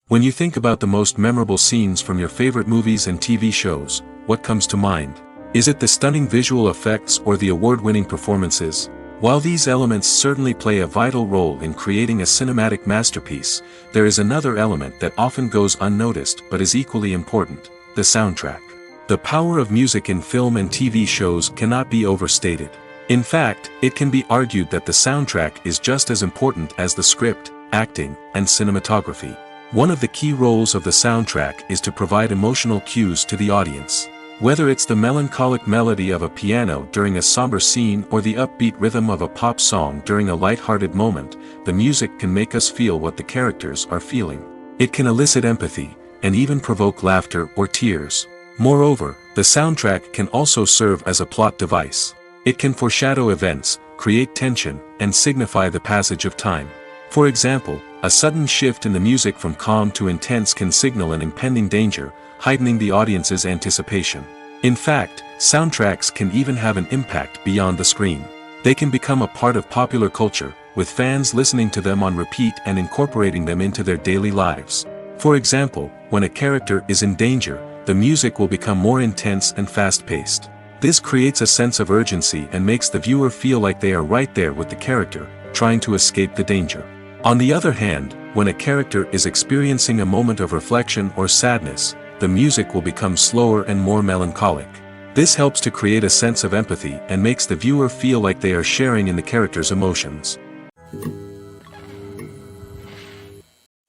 When you think about the most memorable scenes from your favorite movies and TV shows, what comes to mind? Is it the stunning visual effects or the award-winning performances? While these elements certainly play a vital role in creating a cinematic masterpiece, there is another element that often goes unnoticed but is equally important: the soundtrack. The power of music in film and TV shows cannot be overstated. In fact, it can be argued that the soundtrack is just as important as the script, acting, and cinematography. One of the key roles of the soundtrack is to provide emotional cues to the audience. Whether it's the melancholic melody of a piano during a somber scene or the upbeat rhythm of a pop song during a light-hearted moment, the music can make us feel what the characters are feeling. It can elicit empathy, and even provoke laughter or tears. Moreover, the soundtrack can also serve as a plot device. It can foreshadow events, create tension, and signify the passage of time. For example, a sudden shift in the music from calm to intense can signal an impending danger, heightening the audience's anticipation. In fact, soundtracks can even have an impact beyond the screen. They can become a part of popular culture, with fans listening to them on repeat and incorporating them into their daily lives. For example, when a character is in danger, the music will become more intense and fast-paced. This creates a sense of urgency and makes the viewer feel like they are right there with the character, trying to escape the danger. On the other hand, when a character is experiencing a moment of reflection or sadness, the music will become slower and more melancholic. This helps to create a sense of empathy and makes the viewer feel like they are sharing in the character's emotions.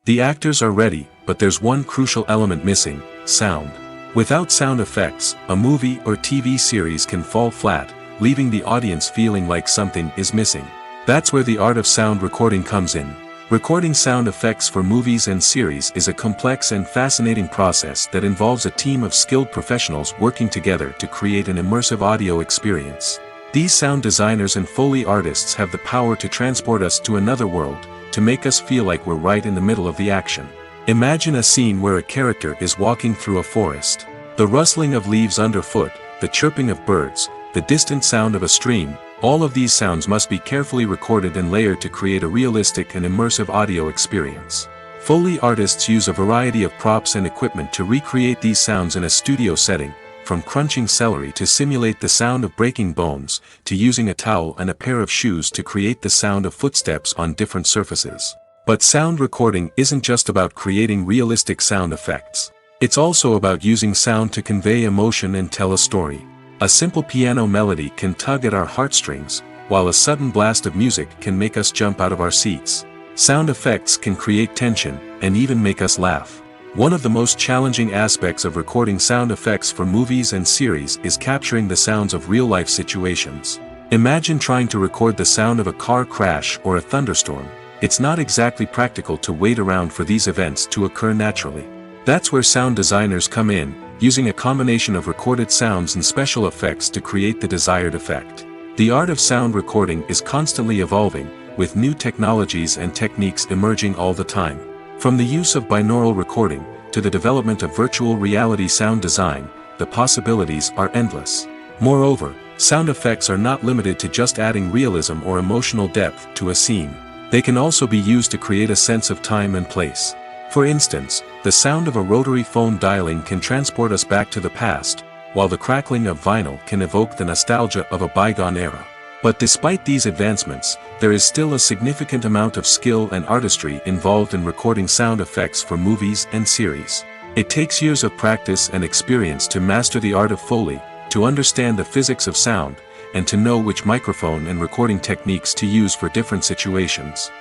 The actors are ready, but there's one crucial element missing: sound. Without sound effects, a movie or TV series can fall flat, leaving the audience feeling like something is missing. That's where the art of sound recording comes in. Recording sound effects for movies and series is a complex and fascinating process that involves a team of skilled professionals working together to create an immersive audio experience. These sound designers and Foley artists have the power to transport us to another world, to make us feel like we're right in the middle of the action. Imagine a scene where a character is walking through a forest. The rustling of leaves underfoot, the chirping of birds, the distant sound of a stream, all of these sounds must be carefully recorded and layered to create a realistic and immersive audio experience. Foley artists use a variety of props and equipment to recreate these sounds in a studio setting, from crunching celery to simulate the sound of breaking bones, to using a towel and a pair of shoes to create the sound of footsteps on different surfaces. But sound recording isn't just about creating realistic sound effects. It's also about using sound to convey emotion and tell a story. A simple piano melody can tug at our heartstrings, while a sudden blast of music can make us jump out of our seats. Sound effects can create tension, and even make us laugh. One of the most challenging aspects of recording sound effects for movies and series is capturing the sounds of real-life situations. Imagine trying to record the sound of a car crash or a thunderstorm. It's not exactly practical to wait around for these events to occur naturally. That's where sound designers come in, using a combination of recorded sounds and special effects to create the desired effect. The art of sound recording is constantly evolving, with new technologies and techniques emerging all the time. From the use of binaural recording, to the development of virtual reality sound design, the possibilities are endless. Moreover, sound effects are not limited to just adding realism or emotional depth to a scene. They can also be used to create a sense of time and place. For instance, the sound of a rotary phone dialing can transport us back to the past, while the crackling of vinyl can evoke the nostalgia of a bygone era. But despite these advancements, there is still a significant amount of skill and artistry involved in recording sound effects for movies and series. It takes years of practice and experience to master the art of Foley, to understand the physics of sound, and to know which microphone and recording techniques to use for different situations.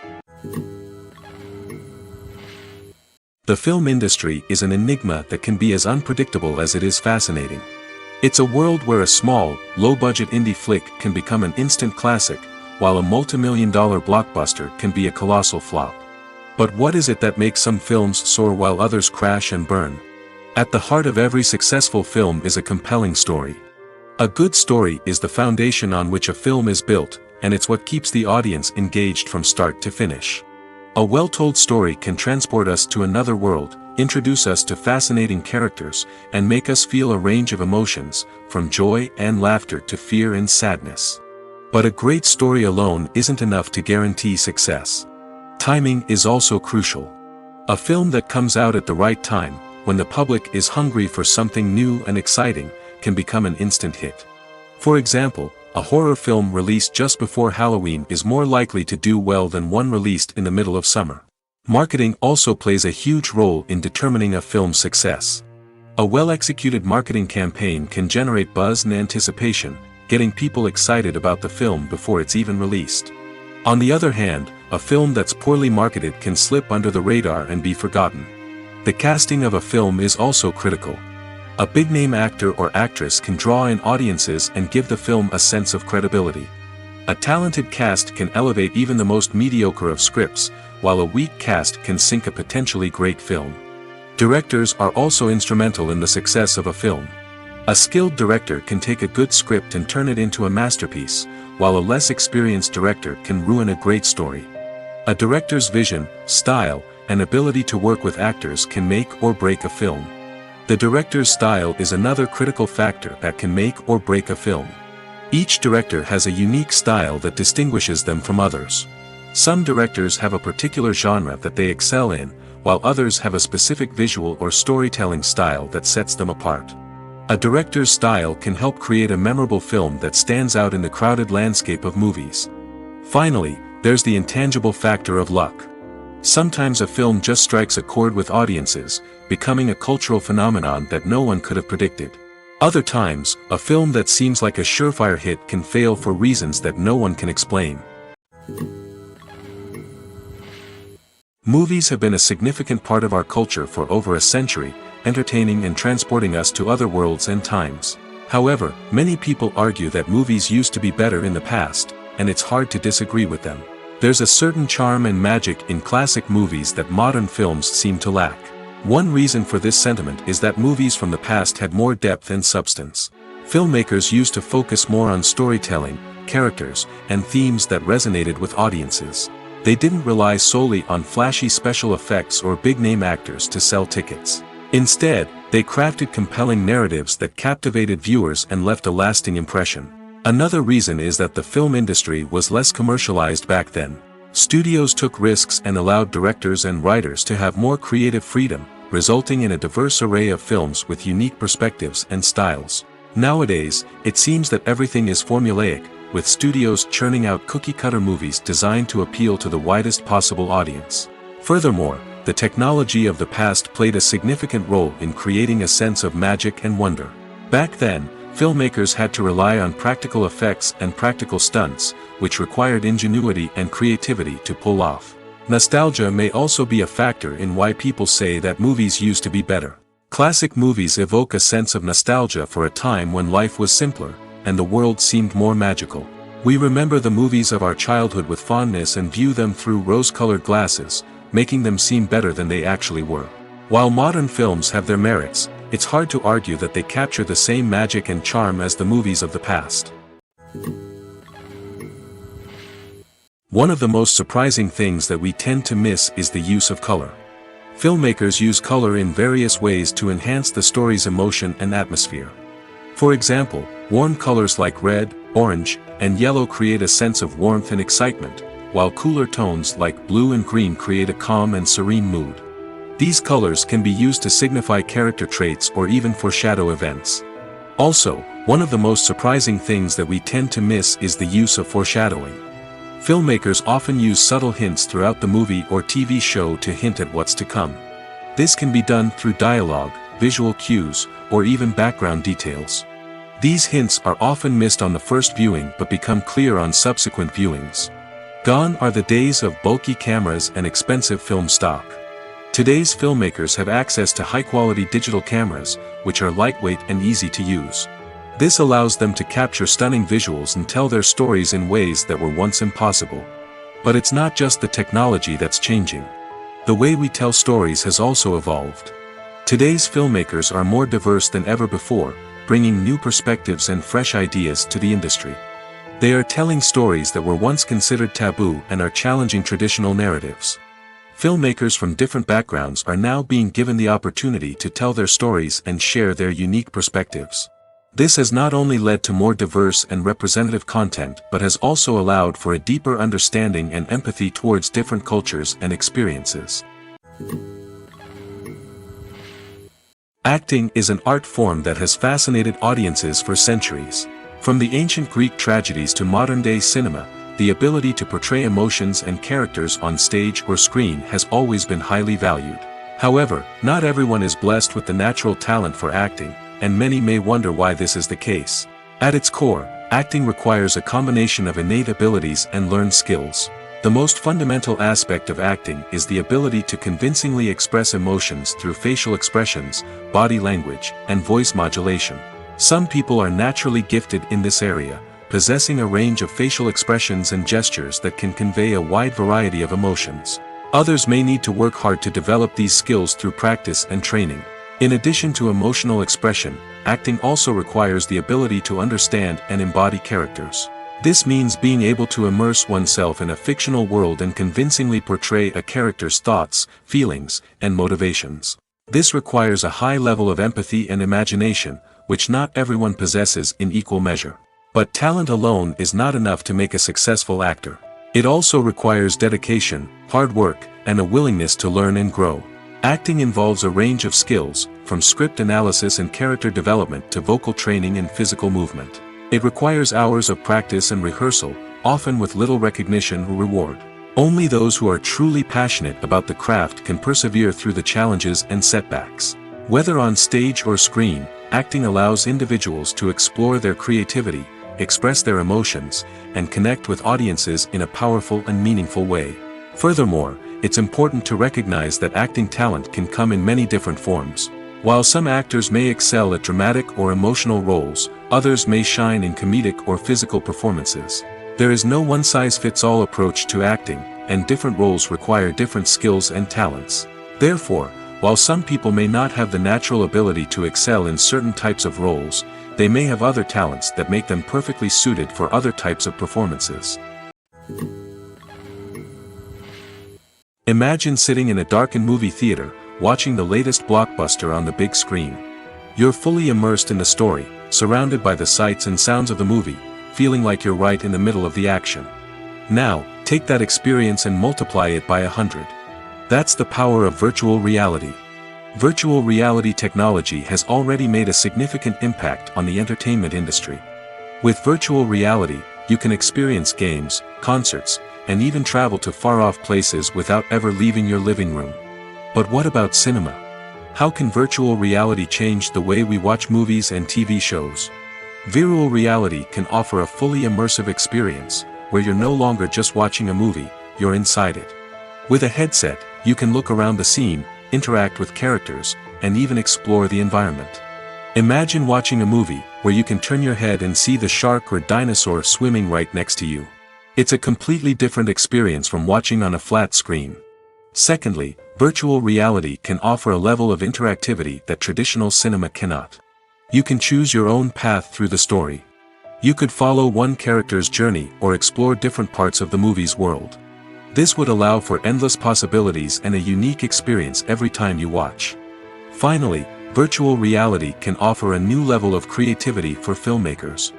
The film industry is an enigma that can be as unpredictable as it is fascinating. It's a world where a small, low-budget indie flick can become an instant classic, while a multi-million-dollar blockbuster can be a colossal flop. But what is it that makes some films soar while others crash and burn? At the heart of every successful film is a compelling story. A good story is the foundation on which a film is built, and it's what keeps the audience engaged from start to finish. A well-told story can transport us to another world, introduce us to fascinating characters, and make us feel a range of emotions, from joy and laughter to fear and sadness. But a great story alone isn't enough to guarantee success. Timing is also crucial. A film that comes out at the right time, when the public is hungry for something new and exciting, can become an instant hit. For example, a horror film released just before Halloween is more likely to do well than one released in the middle of summer. Marketing also plays a huge role in determining a film's success. A well-executed marketing campaign can generate buzz and anticipation, getting people excited about the film before it's even released. On the other hand, a film that's poorly marketed can slip under the radar and be forgotten. The casting of a film is also critical. A big-name actor or actress can draw in audiences and give the film a sense of credibility. A talented cast can elevate even the most mediocre of scripts, while a weak cast can sink a potentially great film. Directors are also instrumental in the success of a film. A skilled director can take a good script and turn it into a masterpiece, while a less experienced director can ruin a great story. A director's vision, style, and ability to work with actors can make or break a film. The director's style is another critical factor that can make or break a film. Each director has a unique style that distinguishes them from others. Some directors have a particular genre that they excel in, while others have a specific visual or storytelling style that sets them apart. A director's style can help create a memorable film that stands out in the crowded landscape of movies. Finally, there's the intangible factor of luck. Sometimes a film just strikes a chord with audiences, becoming a cultural phenomenon that no one could have predicted. Other times, a film that seems like a surefire hit can fail for reasons that no one can explain. Movies have been a significant part of our culture for over a century, entertaining and transporting us to other worlds and times. However, many people argue that movies used to be better in the past, and it's hard to disagree with them. There's a certain charm and magic in classic movies that modern films seem to lack. One reason for this sentiment is that movies from the past had more depth and substance. Filmmakers used to focus more on storytelling, characters, and themes that resonated with audiences. They didn't rely solely on flashy special effects or big-name actors to sell tickets. Instead, they crafted compelling narratives that captivated viewers and left a lasting impression. Another reason is that the film industry was less commercialized back then. Studios took risks and allowed directors and writers to have more creative freedom, resulting in a diverse array of films with unique perspectives and styles. Nowadays, it seems that everything is formulaic, with studios churning out cookie-cutter movies designed to appeal to the widest possible audience. Furthermore, the technology of the past played a significant role in creating a sense of magic and wonder. Back then, filmmakers had to rely on practical effects and practical stunts, which required ingenuity and creativity to pull off. Nostalgia may also be a factor in why people say that movies used to be better. Classic movies evoke a sense of nostalgia for a time when life was simpler, and the world seemed more magical. We remember the movies of our childhood with fondness and view them through rose-colored glasses, making them seem better than they actually were. While modern films have their merits, it's hard to argue that they capture the same magic and charm as the movies of the past. One of the most surprising things that we tend to miss is the use of color. Filmmakers use color in various ways to enhance the story's emotion and atmosphere. For example, warm colors like red, orange, and yellow create a sense of warmth and excitement, while cooler tones like blue and green create a calm and serene mood. These colors can be used to signify character traits or even foreshadow events. Also, one of the most surprising things that we tend to miss is the use of foreshadowing. Filmmakers often use subtle hints throughout the movie or TV show to hint at what's to come. This can be done through dialogue, visual cues, or even background details. These hints are often missed on the first viewing but become clear on subsequent viewings. Gone are the days of bulky cameras and expensive film stock. Today's filmmakers have access to high-quality digital cameras, which are lightweight and easy to use. This allows them to capture stunning visuals and tell their stories in ways that were once impossible. But it's not just the technology that's changing. The way we tell stories has also evolved. Today's filmmakers are more diverse than ever before, bringing new perspectives and fresh ideas to the industry. They are telling stories that were once considered taboo and are challenging traditional narratives. Filmmakers from different backgrounds are now being given the opportunity to tell their stories and share their unique perspectives. This has not only led to more diverse and representative content but has also allowed for a deeper understanding and empathy towards different cultures and experiences. Acting is an art form that has fascinated audiences for centuries. From the ancient Greek tragedies to modern-day cinema, the ability to portray emotions and characters on stage or screen has always been highly valued. However, not everyone is blessed with the natural talent for acting, and many may wonder why this is the case. At its core, acting requires a combination of innate abilities and learned skills. The most fundamental aspect of acting is the ability to convincingly express emotions through facial expressions, body language, and voice modulation. Some people are naturally gifted in this area, possessing a range of facial expressions and gestures that can convey a wide variety of emotions. Others may need to work hard to develop these skills through practice and training. In addition to emotional expression, acting also requires the ability to understand and embody characters. This means being able to immerse oneself in a fictional world and convincingly portray a character's thoughts, feelings, and motivations. This requires a high level of empathy and imagination, which not everyone possesses in equal measure. But talent alone is not enough to make a successful actor. It also requires dedication, hard work, and a willingness to learn and grow. Acting involves a range of skills, from script analysis and character development to vocal training and physical movement. It requires hours of practice and rehearsal, often with little recognition or reward. Only those who are truly passionate about the craft can persevere through the challenges and setbacks. Whether on stage or screen, acting allows individuals to explore their creativity, express their emotions, and connect with audiences in a powerful and meaningful way. Furthermore, it's important to recognize that acting talent can come in many different forms. While some actors may excel at dramatic or emotional roles, others may shine in comedic or physical performances. There is no one-size-fits-all approach to acting, and different roles require different skills and talents. Therefore, while some people may not have the natural ability to excel in certain types of roles, they may have other talents that make them perfectly suited for other types of performances. Imagine sitting in a darkened movie theater, watching the latest blockbuster on the big screen. You're fully immersed in the story, surrounded by the sights and sounds of the movie, feeling like you're right in the middle of the action. Now, take that experience and multiply it by 100. That's the power of virtual reality. Virtual reality technology has already made a significant impact on the entertainment industry. With virtual reality, you can experience games, concerts, and even travel to far-off places without ever leaving your living room. But what about cinema? How can virtual reality change the way we watch movies and TV shows? Virtual reality can offer a fully immersive experience, where you're no longer just watching a movie, you're inside it. With a headset, you can look around the scene, interact with characters, and even explore the environment. Imagine watching a movie where you can turn your head and see the shark or dinosaur swimming right next to you. It's a completely different experience from watching on a flat screen. Secondly, virtual reality can offer a level of interactivity that traditional cinema cannot. You can choose your own path through the story. You could follow one character's journey or explore different parts of the movie's world. This would allow for endless possibilities and a unique experience every time you watch. Finally, virtual reality can offer a new level of creativity for filmmakers.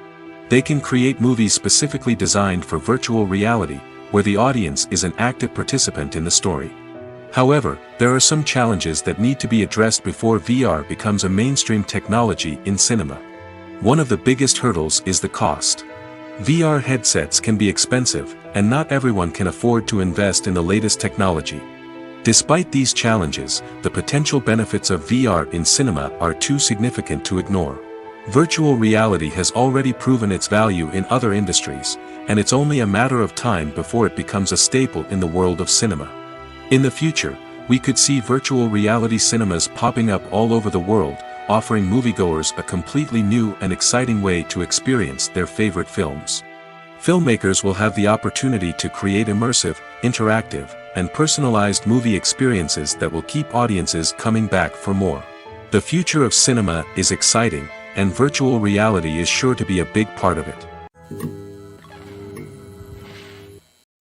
They can create movies specifically designed for virtual reality, where the audience is an active participant in the story. However, there are some challenges that need to be addressed before VR becomes a mainstream technology in cinema. One of the biggest hurdles is the cost. VR headsets can be expensive, and not everyone can afford to invest in the latest technology. Despite these challenges, the potential benefits of VR in cinema are too significant to ignore. Virtual reality has already proven its value in other industries, and it's only a matter of time before it becomes a staple in the world of cinema. In the future, we could see virtual reality cinemas popping up all over the world, offering moviegoers a completely new and exciting way to experience their favorite films. Filmmakers will have the opportunity to create immersive, interactive, and personalized movie experiences that will keep audiences coming back for more. The future of cinema is exciting, and virtual reality is sure to be a big part of it.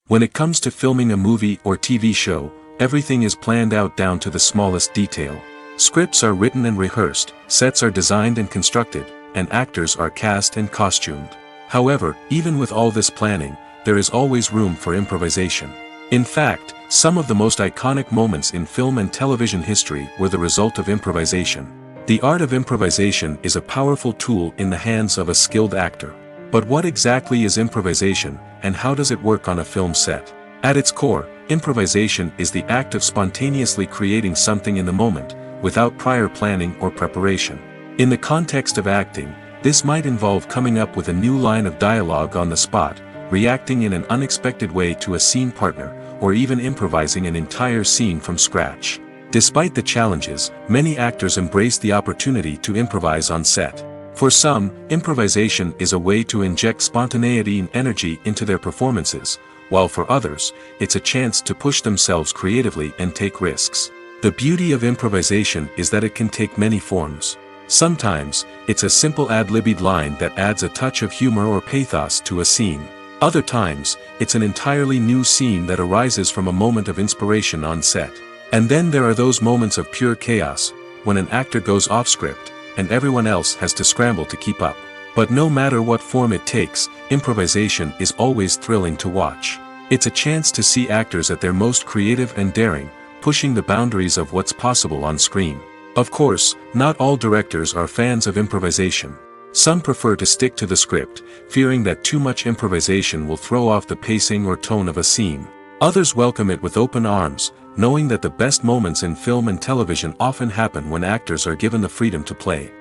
When it comes to filming a movie or TV show, everything is planned out down to the smallest detail. Scripts are written and rehearsed, sets are designed and constructed, and actors are cast and costumed. However, even with all this planning, there is always room for improvisation. In fact, some of the most iconic moments in film and television history were the result of improvisation. The art of improvisation is a powerful tool in the hands of a skilled actor. But what exactly is improvisation, and how does it work on a film set? At its core, improvisation is the act of spontaneously creating something in the moment, without prior planning or preparation. In the context of acting, this might involve coming up with a new line of dialogue on the spot, reacting in an unexpected way to a scene partner, or even improvising an entire scene from scratch. Despite the challenges, many actors embrace the opportunity to improvise on set. For some, improvisation is a way to inject spontaneity and energy into their performances, while for others, it's a chance to push themselves creatively and take risks. The beauty of improvisation is that it can take many forms. Sometimes, it's a simple ad-libbed line that adds a touch of humor or pathos to a scene. Other times, it's an entirely new scene that arises from a moment of inspiration on set. And then there are those moments of pure chaos, when an actor goes off script, and everyone else has to scramble to keep up. But no matter what form it takes, improvisation is always thrilling to watch. It's a chance to see actors at their most creative and daring, pushing the boundaries of what's possible on screen. Of course, not all directors are fans of improvisation. Some prefer to stick to the script, fearing that too much improvisation will throw off the pacing or tone of a scene. Others welcome it with open arms, knowing that the best moments in film and television often happen when actors are given the freedom to play.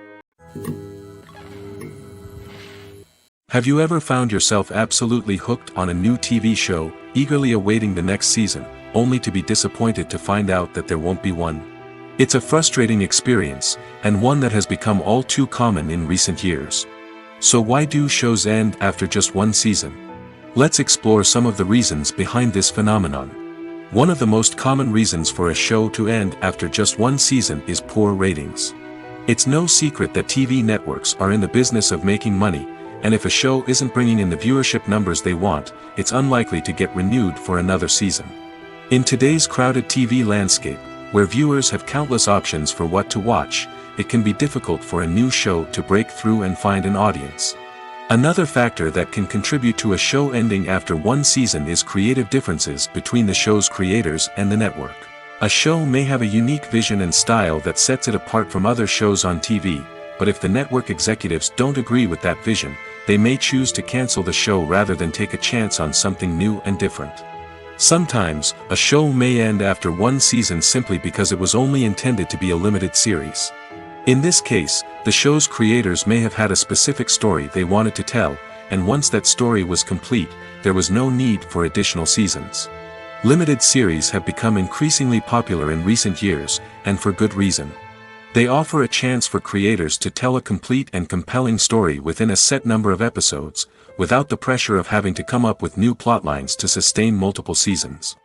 Have you ever found yourself absolutely hooked on a new TV show, eagerly awaiting the next season, only to be disappointed to find out that there won't be one? It's a frustrating experience, and one that has become all too common in recent years. So why do shows end after just one season? Let's explore some of the reasons behind this phenomenon. One of the most common reasons for a show to end after just one season is poor ratings. It's no secret that TV networks are in the business of making money, and if a show isn't bringing in the viewership numbers they want, it's unlikely to get renewed for another season. In today's crowded TV landscape, where viewers have countless options for what to watch, it can be difficult for a new show to break through and find an audience. Another factor that can contribute to a show ending after one season is creative differences between the show's creators and the network. A show may have a unique vision and style that sets it apart from other shows on TV, but if the network executives don't agree with that vision, they may choose to cancel the show rather than take a chance on something new and different. Sometimes, a show may end after one season simply because it was only intended to be a limited series. In this case, the show's creators may have had a specific story they wanted to tell, and once that story was complete, there was no need for additional seasons. Limited series have become increasingly popular in recent years, and for good reason. They offer a chance for creators to tell a complete and compelling story within a set number of episodes, without the pressure of having to come up with new plotlines to sustain multiple seasons.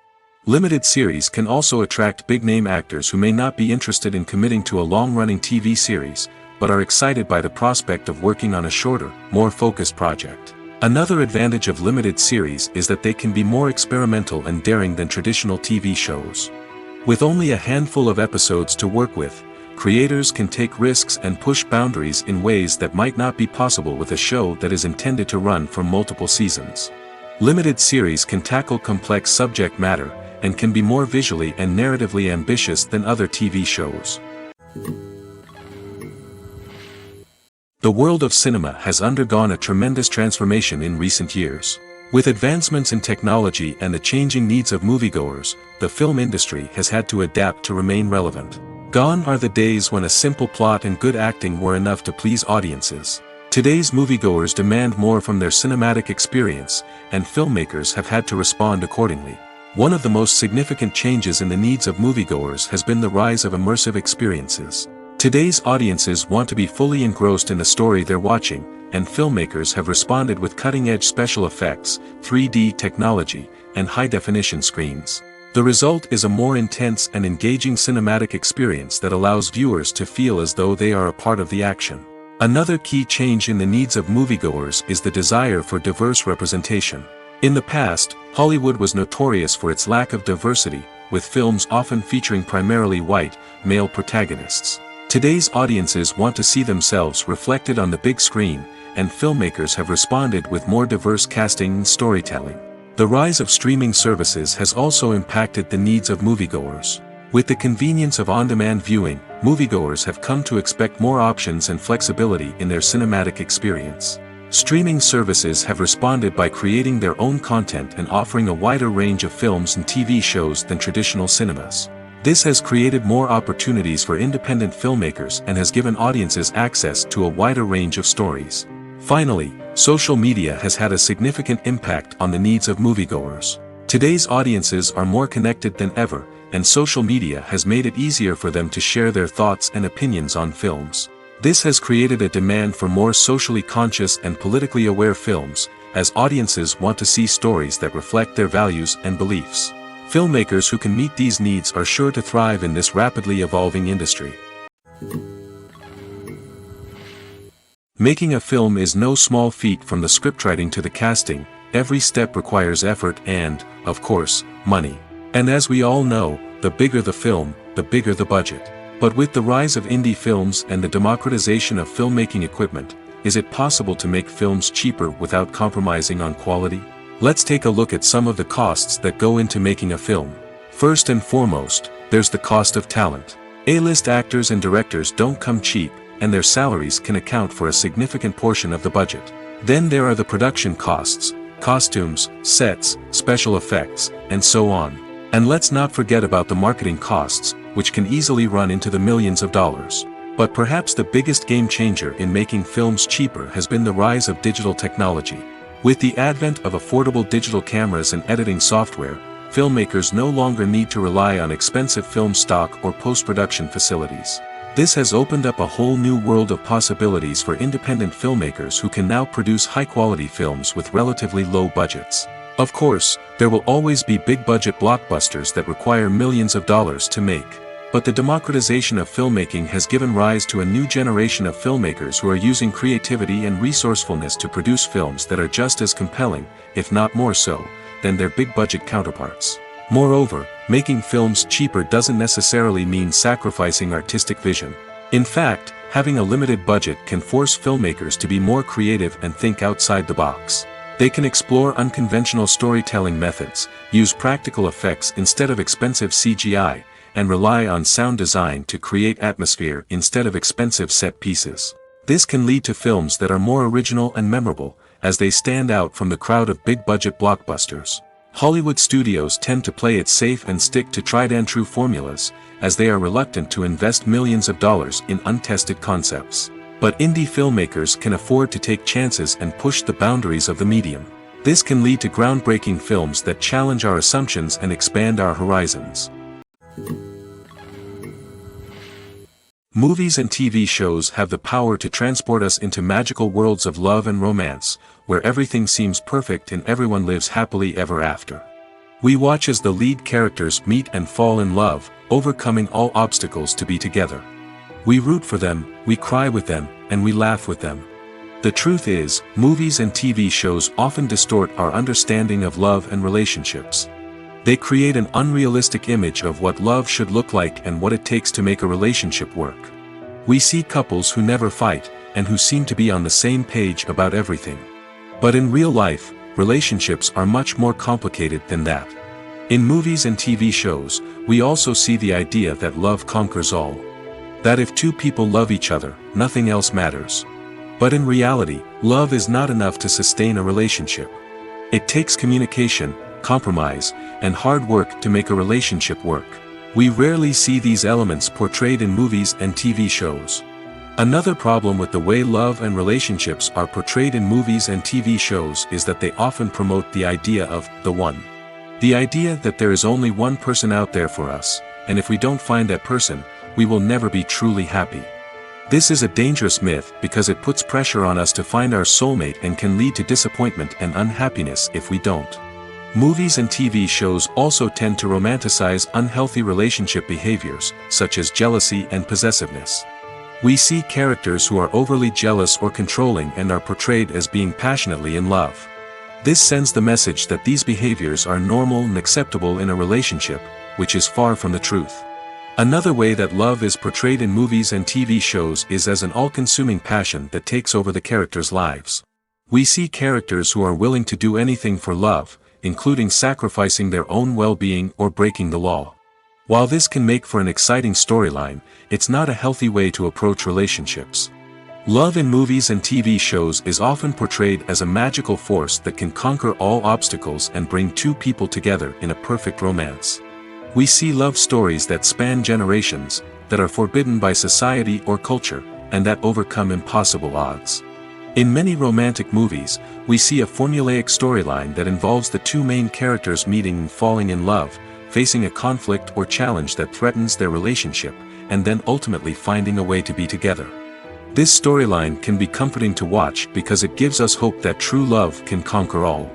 Limited series can also attract big-name actors who may not be interested in committing to a long-running TV series, but are excited by the prospect of working on a shorter, more focused project. Another advantage of limited series is that they can be more experimental and daring than traditional TV shows. With only a handful of episodes to work with, creators can take risks and push boundaries in ways that might not be possible with a show that is intended to run for multiple seasons. Limited series can tackle complex subject matter, and can be more visually and narratively ambitious than other TV shows. The world of cinema has undergone a tremendous transformation in recent years. With advancements in technology and the changing needs of moviegoers, the film industry has had to adapt to remain relevant. Gone are the days when a simple plot and good acting were enough to please audiences. Today's moviegoers demand more from their cinematic experience, and filmmakers have had to respond accordingly. One of the most significant changes in the needs of moviegoers has been the rise of immersive experiences. Today's audiences want to be fully engrossed in the story they're watching, and filmmakers have responded with cutting-edge special effects, 3D technology, and high-definition screens. The result is a more intense and engaging cinematic experience that allows viewers to feel as though they are a part of the action. Another key change in the needs of moviegoers is the desire for diverse representation. In the past, Hollywood was notorious for its lack of diversity, with films often featuring primarily white, male protagonists. Today's audiences want to see themselves reflected on the big screen, and filmmakers have responded with more diverse casting and storytelling. The rise of streaming services has also impacted the needs of moviegoers. With the convenience of on-demand viewing, moviegoers have come to expect more options and flexibility in their cinematic experience. Streaming services have responded by creating their own content and offering a wider range of films and TV shows than traditional cinemas. This has created more opportunities for independent filmmakers and has given audiences access to a wider range of stories. Finally, social media has had a significant impact on the needs of moviegoers. Today's audiences are more connected than ever, and social media has made it easier for them to share their thoughts and opinions on films. This has created a demand for more socially conscious and politically aware films, as audiences want to see stories that reflect their values and beliefs. Filmmakers who can meet these needs are sure to thrive in this rapidly evolving industry. Making a film is no small feat. From the scriptwriting to the casting, every step requires effort and, of course, money. And as we all know, the bigger the film, the bigger the budget. But with the rise of indie films and the democratization of filmmaking equipment, is it possible to make films cheaper without compromising on quality? Let's take a look at some of the costs that go into making a film. First and foremost, there's the cost of talent. A-list actors and directors don't come cheap, and their salaries can account for a significant portion of the budget. Then there are the production costs, costumes, sets, special effects, and so on. And let's not forget about the marketing costs, which can easily run into the millions of dollars. But perhaps the biggest game changer in making films cheaper has been the rise of digital technology. With the advent of affordable digital cameras and editing software, filmmakers no longer need to rely on expensive film stock or post-production facilities. This has opened up a whole new world of possibilities for independent filmmakers who can now produce high-quality films with relatively low budgets. Of course, there will always be big-budget blockbusters that require millions of dollars to make. But the democratization of filmmaking has given rise to a new generation of filmmakers who are using creativity and resourcefulness to produce films that are just as compelling, if not more so, than their big-budget counterparts. Moreover, making films cheaper doesn't necessarily mean sacrificing artistic vision. In fact, having a limited budget can force filmmakers to be more creative and think outside the box. They can explore unconventional storytelling methods, use practical effects instead of expensive CGI, and rely on sound design to create atmosphere instead of expensive set pieces. This can lead to films that are more original and memorable, as they stand out from the crowd of big-budget blockbusters. Hollywood studios tend to play it safe and stick to tried-and-true formulas, as they are reluctant to invest millions of dollars in untested concepts. But indie filmmakers can afford to take chances and push the boundaries of the medium. This can lead to groundbreaking films that challenge our assumptions and expand our horizons. Movies and TV shows have the power to transport us into magical worlds of love and romance, where everything seems perfect and everyone lives happily ever after. We watch as the lead characters meet and fall in love, overcoming all obstacles to be together. We root for them, we cry with them, and we laugh with them. The truth is, movies and TV shows often distort our understanding of love and relationships. They create an unrealistic image of what love should look like and what it takes to make a relationship work. We see couples who never fight, and who seem to be on the same page about everything. But in real life, relationships are much more complicated than that. In movies and TV shows, we also see the idea that love conquers all. That if two people love each other, nothing else matters. But in reality, love is not enough to sustain a relationship. It takes communication, compromise, and hard work to make a relationship work. We rarely see these elements portrayed in movies and TV shows. Another problem with the way love and relationships are portrayed in movies and TV shows is that they often promote the idea of the one. The idea that there is only one person out there for us, and if we don't find that person, we will never be truly happy. This is a dangerous myth because it puts pressure on us to find our soulmate and can lead to disappointment and unhappiness if we don't. Movies and TV shows also tend to romanticize unhealthy relationship behaviors, such as jealousy and possessiveness. We see characters who are overly jealous or controlling and are portrayed as being passionately in love. This sends the message that these behaviors are normal and acceptable in a relationship, which is far from the truth. Another way that love is portrayed in movies and TV shows is as an all-consuming passion that takes over the characters' lives. We see characters who are willing to do anything for love, including sacrificing their own well-being or breaking the law. While this can make for an exciting storyline, it's not a healthy way to approach relationships. Love in movies and TV shows is often portrayed as a magical force that can conquer all obstacles and bring two people together in a perfect romance. We see love stories that span generations, that are forbidden by society or culture, and that overcome impossible odds. In many romantic movies, we see a formulaic storyline that involves the two main characters meeting and falling in love, facing a conflict or challenge that threatens their relationship, and then ultimately finding a way to be together. This storyline can be comforting to watch because it gives us hope that true love can conquer all.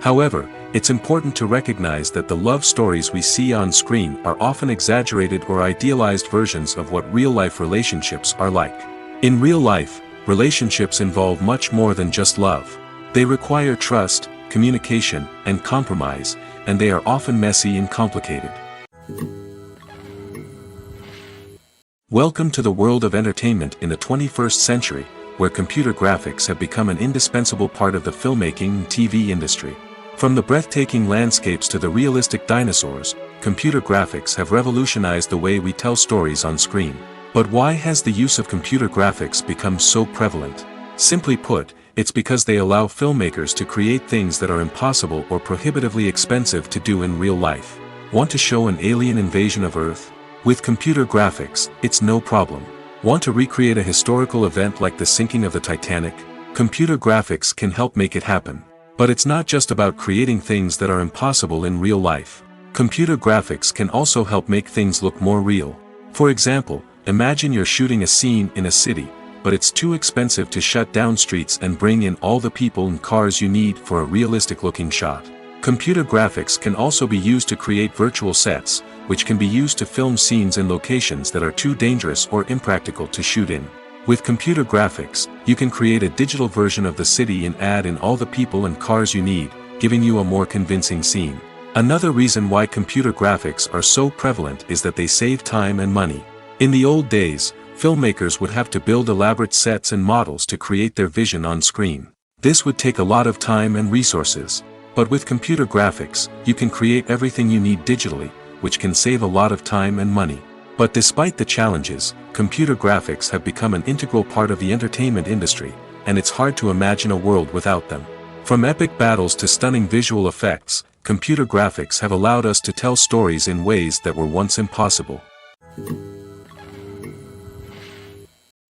However, it's important to recognize that the love stories we see on screen are often exaggerated or idealized versions of what real-life relationships are like. In real life, relationships involve much more than just love. They require trust, communication, and compromise, and they are often messy and complicated. Welcome to the world of entertainment in the 21st century, where computer graphics have become an indispensable part of the filmmaking and TV industry. From the breathtaking landscapes to the realistic dinosaurs, computer graphics have revolutionized the way we tell stories on screen. But why has the use of computer graphics become so prevalent? Simply put, it's because they allow filmmakers to create things that are impossible or prohibitively expensive to do in real life. Want to show an alien invasion of Earth? With computer graphics, it's no problem. Want to recreate a historical event like the sinking of the Titanic? Computer graphics can help make it happen. But it's not just about creating things that are impossible in real life. Computer graphics can also help make things look more real. For example, imagine you're shooting a scene in a city, but it's too expensive to shut down streets and bring in all the people and cars you need for a realistic-looking shot. Computer graphics can also be used to create virtual sets, which can be used to film scenes in locations that are too dangerous or impractical to shoot in. With computer graphics, you can create a digital version of the city and add in all the people and cars you need, giving you a more convincing scene. Another reason why computer graphics are so prevalent is that they save time and money. In the old days, filmmakers would have to build elaborate sets and models to create their vision on screen. This would take a lot of time and resources. But with computer graphics, you can create everything you need digitally, which can save a lot of time and money. But despite the challenges, computer graphics have become an integral part of the entertainment industry, and it's hard to imagine a world without them. From epic battles to stunning visual effects, computer graphics have allowed us to tell stories in ways that were once impossible.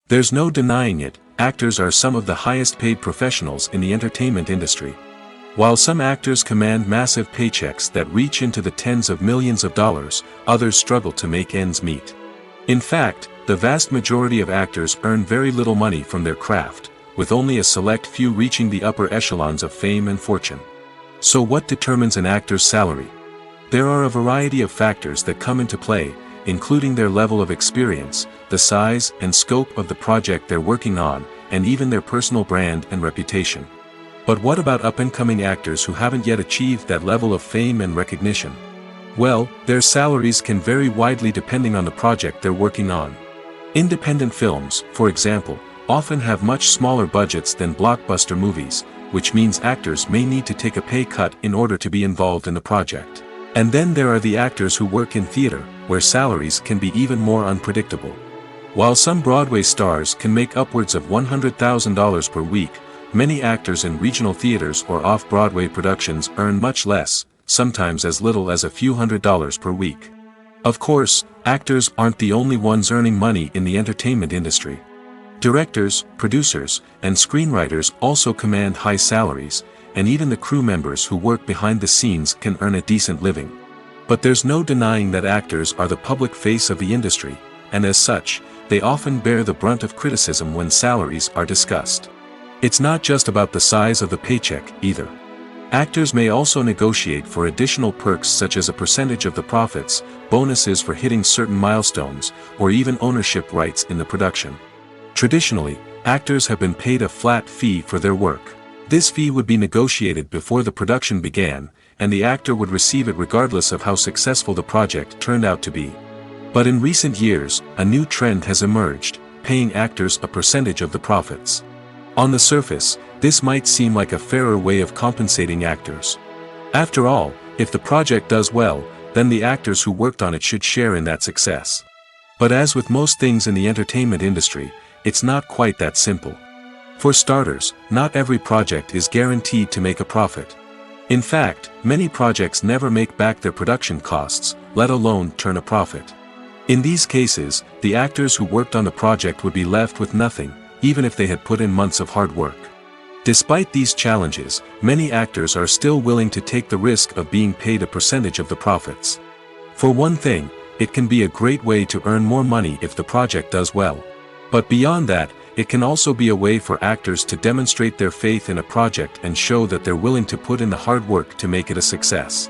There's no denying it, actors are some of the highest paid professionals in the entertainment industry. While some actors command massive paychecks that reach into the tens of millions of dollars, others struggle to make ends meet. In fact, the vast majority of actors earn very little money from their craft, with only a select few reaching the upper echelons of fame and fortune. So what determines an actor's salary? There are a variety of factors that come into play, including their level of experience, the size and scope of the project they're working on, and even their personal brand and reputation. But what about up-and-coming actors who haven't yet achieved that level of fame and recognition? Well, their salaries can vary widely depending on the project they're working on. Independent films, for example, often have much smaller budgets than blockbuster movies, which means actors may need to take a pay cut in order to be involved in the project. And then there are the actors who work in theater, where salaries can be even more unpredictable. While some Broadway stars can make upwards of $100,000 per week, many actors in regional theaters or off-Broadway productions earn much less, sometimes as little as a few $100s per week. Of course, actors aren't the only ones earning money in the entertainment industry. Directors, producers, and screenwriters also command high salaries, and even the crew members who work behind the scenes can earn a decent living. But there's no denying that actors are the public face of the industry, and as such, they often bear the brunt of criticism when salaries are discussed. It's not just about the size of the paycheck, either. Actors may also negotiate for additional perks such as a percentage of the profits, bonuses for hitting certain milestones, or even ownership rights in the production. Traditionally, actors have been paid a flat fee for their work. This fee would be negotiated before the production began, and the actor would receive it regardless of how successful the project turned out to be. But in recent years, a new trend has emerged, paying actors a percentage of the profits. On the surface, this might seem like a fairer way of compensating actors. After all, if the project does well, then the actors who worked on it should share in that success. But as with most things in the entertainment industry, it's not quite that simple. For starters, not every project is guaranteed to make a profit. In fact, many projects never make back their production costs, let alone turn a profit. In these cases, the actors who worked on the project would be left with nothing, even if they had put in months of hard work. Despite these challenges, many actors are still willing to take the risk of being paid a percentage of the profits. For one thing, it can be a great way to earn more money if the project does well. But beyond that, it can also be a way for actors to demonstrate their faith in a project and show that they're willing to put in the hard work to make it a success.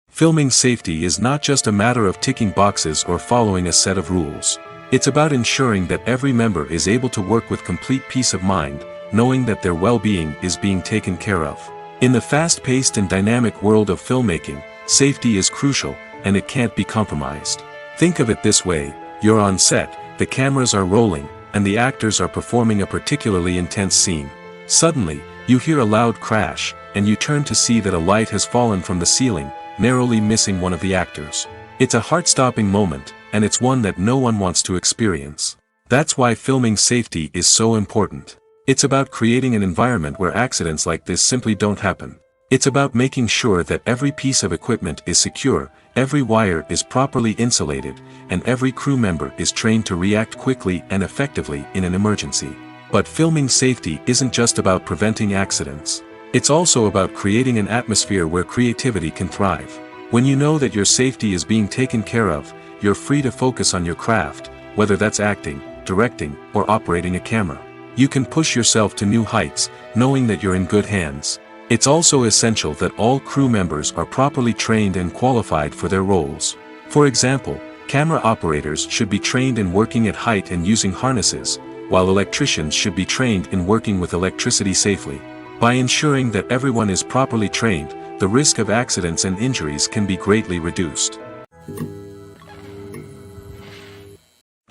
Filming safety is not just a matter of ticking boxes or following a set of rules. It's about ensuring that every member is able to work with complete peace of mind, knowing that their well-being is being taken care of. In the fast-paced and dynamic world of filmmaking, safety is crucial, and it can't be compromised. Think of it this way: you're on set, the cameras are rolling, and the actors are performing a particularly intense scene. Suddenly, you hear a loud crash, and you turn to see that a light has fallen from the ceiling, narrowly missing one of the actors. It's a heart-stopping moment, and it's one that no one wants to experience. That's why filming safety is so important. It's about creating an environment where accidents like this simply don't happen. It's about making sure that every piece of equipment is secure, every wire is properly insulated, and every crew member is trained to react quickly and effectively in an emergency. But filming safety isn't just about preventing accidents. It's also about creating an atmosphere where creativity can thrive. When you know that your safety is being taken care of, you're free to focus on your craft, whether that's acting, directing, or operating a camera. You can push yourself to new heights, knowing that you're in good hands. It's also essential that all crew members are properly trained and qualified for their roles. For example, camera operators should be trained in working at height and using harnesses, while electricians should be trained in working with electricity safely. By ensuring that everyone is properly trained, the risk of accidents and injuries can be greatly reduced.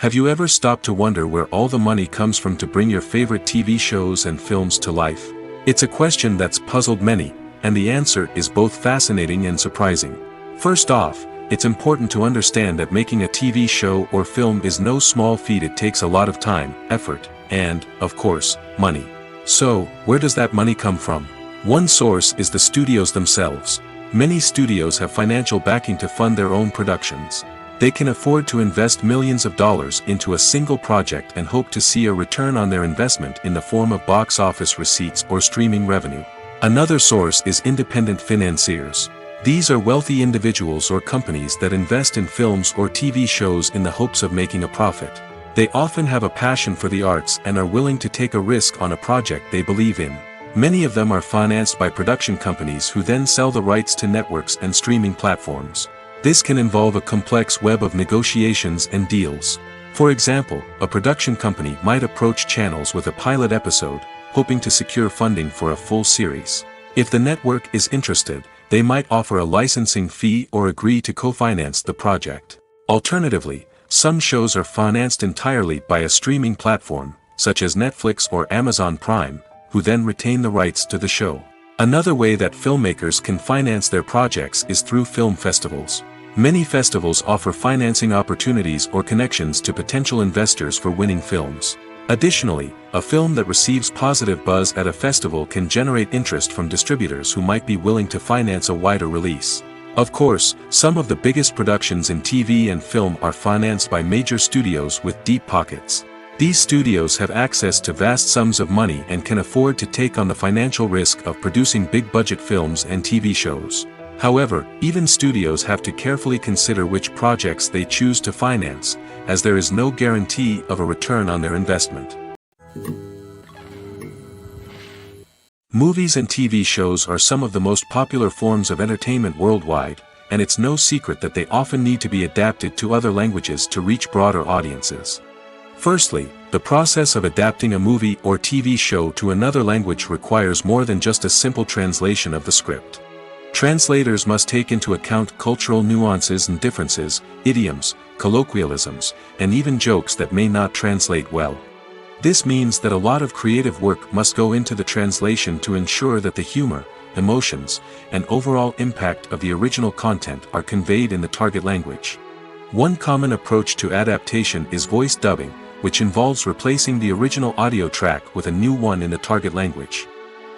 Have you ever stopped to wonder where all the money comes from to bring your favorite TV shows and films to life? It's a question that's puzzled many, and the answer is both fascinating and surprising. First off, it's important to understand that making a TV show or film is no small feat. It takes a lot of time, effort, and, of course, money. So, where does that money come from? One source is the studios themselves. Many studios have financial backing to fund their own productions. They can afford to invest millions of dollars into a single project and hope to see a return on their investment in the form of box office receipts or streaming revenue. Another source is independent financiers. These are wealthy individuals or companies that invest in films or TV shows in the hopes of making a profit. They often have a passion for the arts and are willing to take a risk on a project they believe in. Many of them are financed by production companies who then sell the rights to networks and streaming platforms. This can involve a complex web of negotiations and deals. For example, a production company might approach channels with a pilot episode, hoping to secure funding for a full series. If the network is interested, they might offer a licensing fee or agree to co-finance the project. Alternatively, some shows are financed entirely by a streaming platform, such as Netflix or Amazon Prime, who then retain the rights to the show. Another way that filmmakers can finance their projects is through film festivals. Many festivals offer financing opportunities or connections to potential investors for winning films. Additionally, a film that receives positive buzz at a festival can generate interest from distributors who might be willing to finance a wider release. Of course, some of the biggest productions in TV and film are financed by major studios with deep pockets. These studios have access to vast sums of money and can afford to take on the financial risk of producing big-budget films and TV shows. However, even studios have to carefully consider which projects they choose to finance, as there is no guarantee of a return on their investment. Movies and TV shows are some of the most popular forms of entertainment worldwide, and it's no secret that they often need to be adapted to other languages to reach broader audiences. Firstly, the process of adapting a movie or TV show to another language requires more than just a simple translation of the script. Translators must take into account cultural nuances and differences, idioms, colloquialisms, and even jokes that may not translate well. This means that a lot of creative work must go into the translation to ensure that the humor, emotions, and overall impact of the original content are conveyed in the target language. One common approach to adaptation is voice dubbing, which involves replacing the original audio track with a new one in the target language.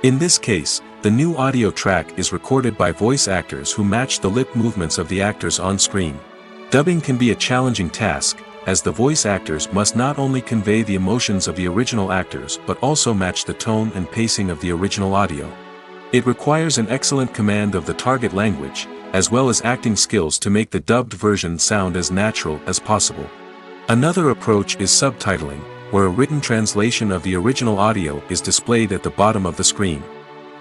In this case, the new audio track is recorded by voice actors who match the lip movements of the actors on screen. Dubbing can be a challenging task, as the voice actors must not only convey the emotions of the original actors but also match the tone and pacing of the original audio. It requires an excellent command of the target language, as well as acting skills to make the dubbed version sound as natural as possible. Another approach is subtitling, where a written translation of the original audio is displayed at the bottom of the screen.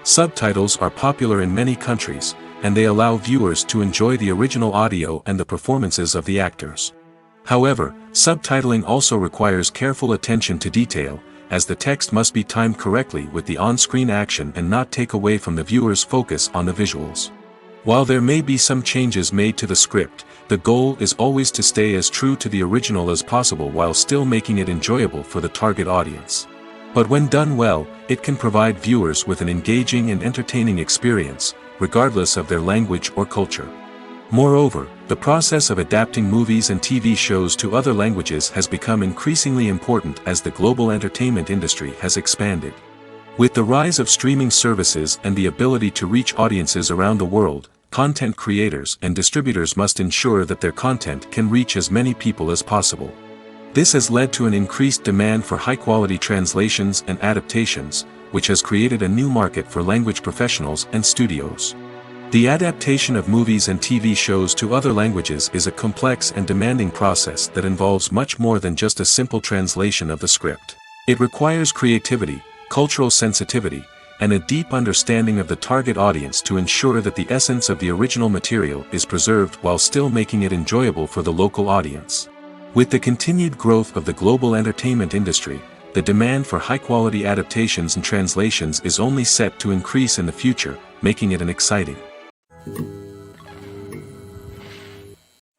Subtitles are popular in many countries, and they allow viewers to enjoy the original audio and the performances of the actors. However, subtitling also requires careful attention to detail, as the text must be timed correctly with the on-screen action and not take away from the viewer's focus on the visuals. While there may be some changes made to the script, the goal is always to stay as true to the original as possible while still making it enjoyable for the target audience. But when done well, it can provide viewers with an engaging and entertaining experience, regardless of their language or culture. Moreover, the process of adapting movies and TV shows to other languages has become increasingly important as the global entertainment industry has expanded. With the rise of streaming services and the ability to reach audiences around the world, content creators and distributors must ensure that their content can reach as many people as possible. This has led to an increased demand for high-quality translations and adaptations, which has created a new market for language professionals and studios. The adaptation of movies and TV shows to other languages is a complex and demanding process that involves much more than just a simple translation of the script. It requires creativity, cultural sensitivity, and a deep understanding of the target audience to ensure that the essence of the original material is preserved while still making it enjoyable for the local audience. With the continued growth of the global entertainment industry, the demand for high-quality adaptations and translations is only set to increase in the future, making it exciting.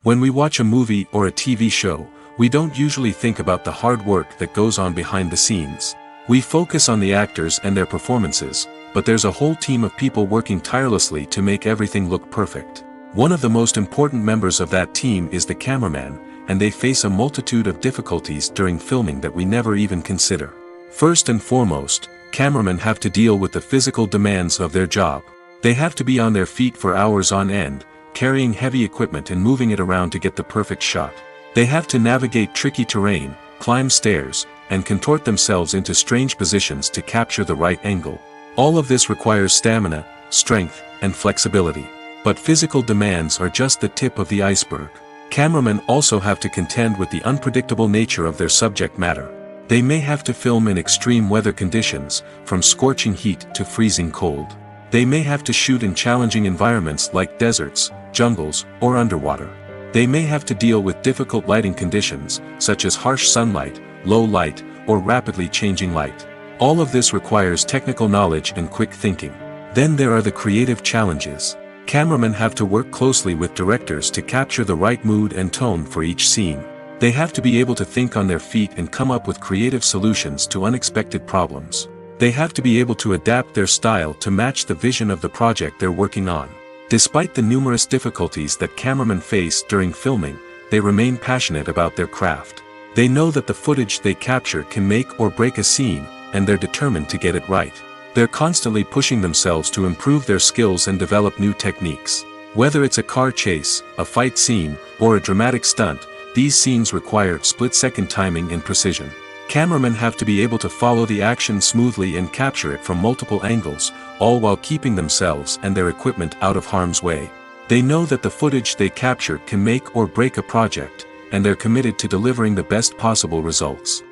When we watch a movie or a TV show, we don't usually think about the hard work that goes on behind the scenes. We focus on the actors and their performances, but there's a whole team of people working tirelessly to make everything look perfect. One of the most important members of that team is the cameraman, and they face a multitude of difficulties during filming that we never even consider. First and foremost, cameramen have to deal with the physical demands of their job. They have to be on their feet for hours on end, carrying heavy equipment and moving it around to get the perfect shot. They have to navigate tricky terrain, climb stairs, and contort themselves into strange positions to capture the right angle. All of this requires stamina, strength, and flexibility. But physical demands are just the tip of the iceberg. Cameramen also have to contend with the unpredictable nature of their subject matter. They may have to film in extreme weather conditions, from scorching heat to freezing cold. They may have to shoot in challenging environments like deserts, jungles, or underwater. They may have to deal with difficult lighting conditions, such as harsh sunlight, low light, or rapidly changing light. All of this requires technical knowledge and quick thinking. Then there are the creative challenges. Cameramen have to work closely with directors to capture the right mood and tone for each scene. They have to be able to think on their feet and come up with creative solutions to unexpected problems. They have to be able to adapt their style to match the vision of the project they're working on. Despite the numerous difficulties that cameramen face during filming, they remain passionate about their craft. They know that the footage they capture can make or break a scene, and they're determined to get it right. They're constantly pushing themselves to improve their skills and develop new techniques. Whether it's a car chase, a fight scene, or a dramatic stunt, these scenes require split-second timing and precision. Cameramen have to be able to follow the action smoothly and capture it from multiple angles, all while keeping themselves and their equipment out of harm's way. They know that the footage they capture can make or break a project, and they're committed to delivering the best possible results.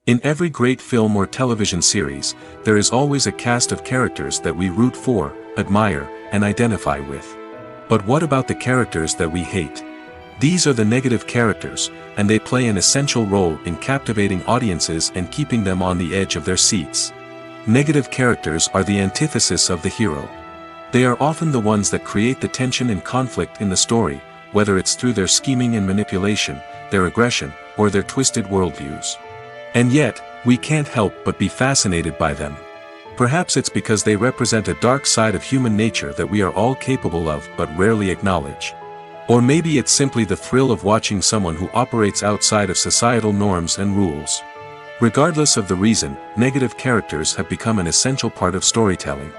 In every great film or television series, there is always a cast of characters that we root for, admire, and identify with. But what about the characters that we hate? These are the negative characters, and they play an essential role in captivating audiences and keeping them on the edge of their seats. Negative characters are the antithesis of the hero. They are often the ones that create the tension and conflict in the story, whether it's through their scheming and manipulation, their aggression, or their twisted worldviews. And yet, we can't help but be fascinated by them. Perhaps it's because they represent a dark side of human nature that we are all capable of but rarely acknowledge. Or maybe it's simply the thrill of watching someone who operates outside of societal norms and rules. Regardless of the reason, negative characters have become an essential part of storytelling.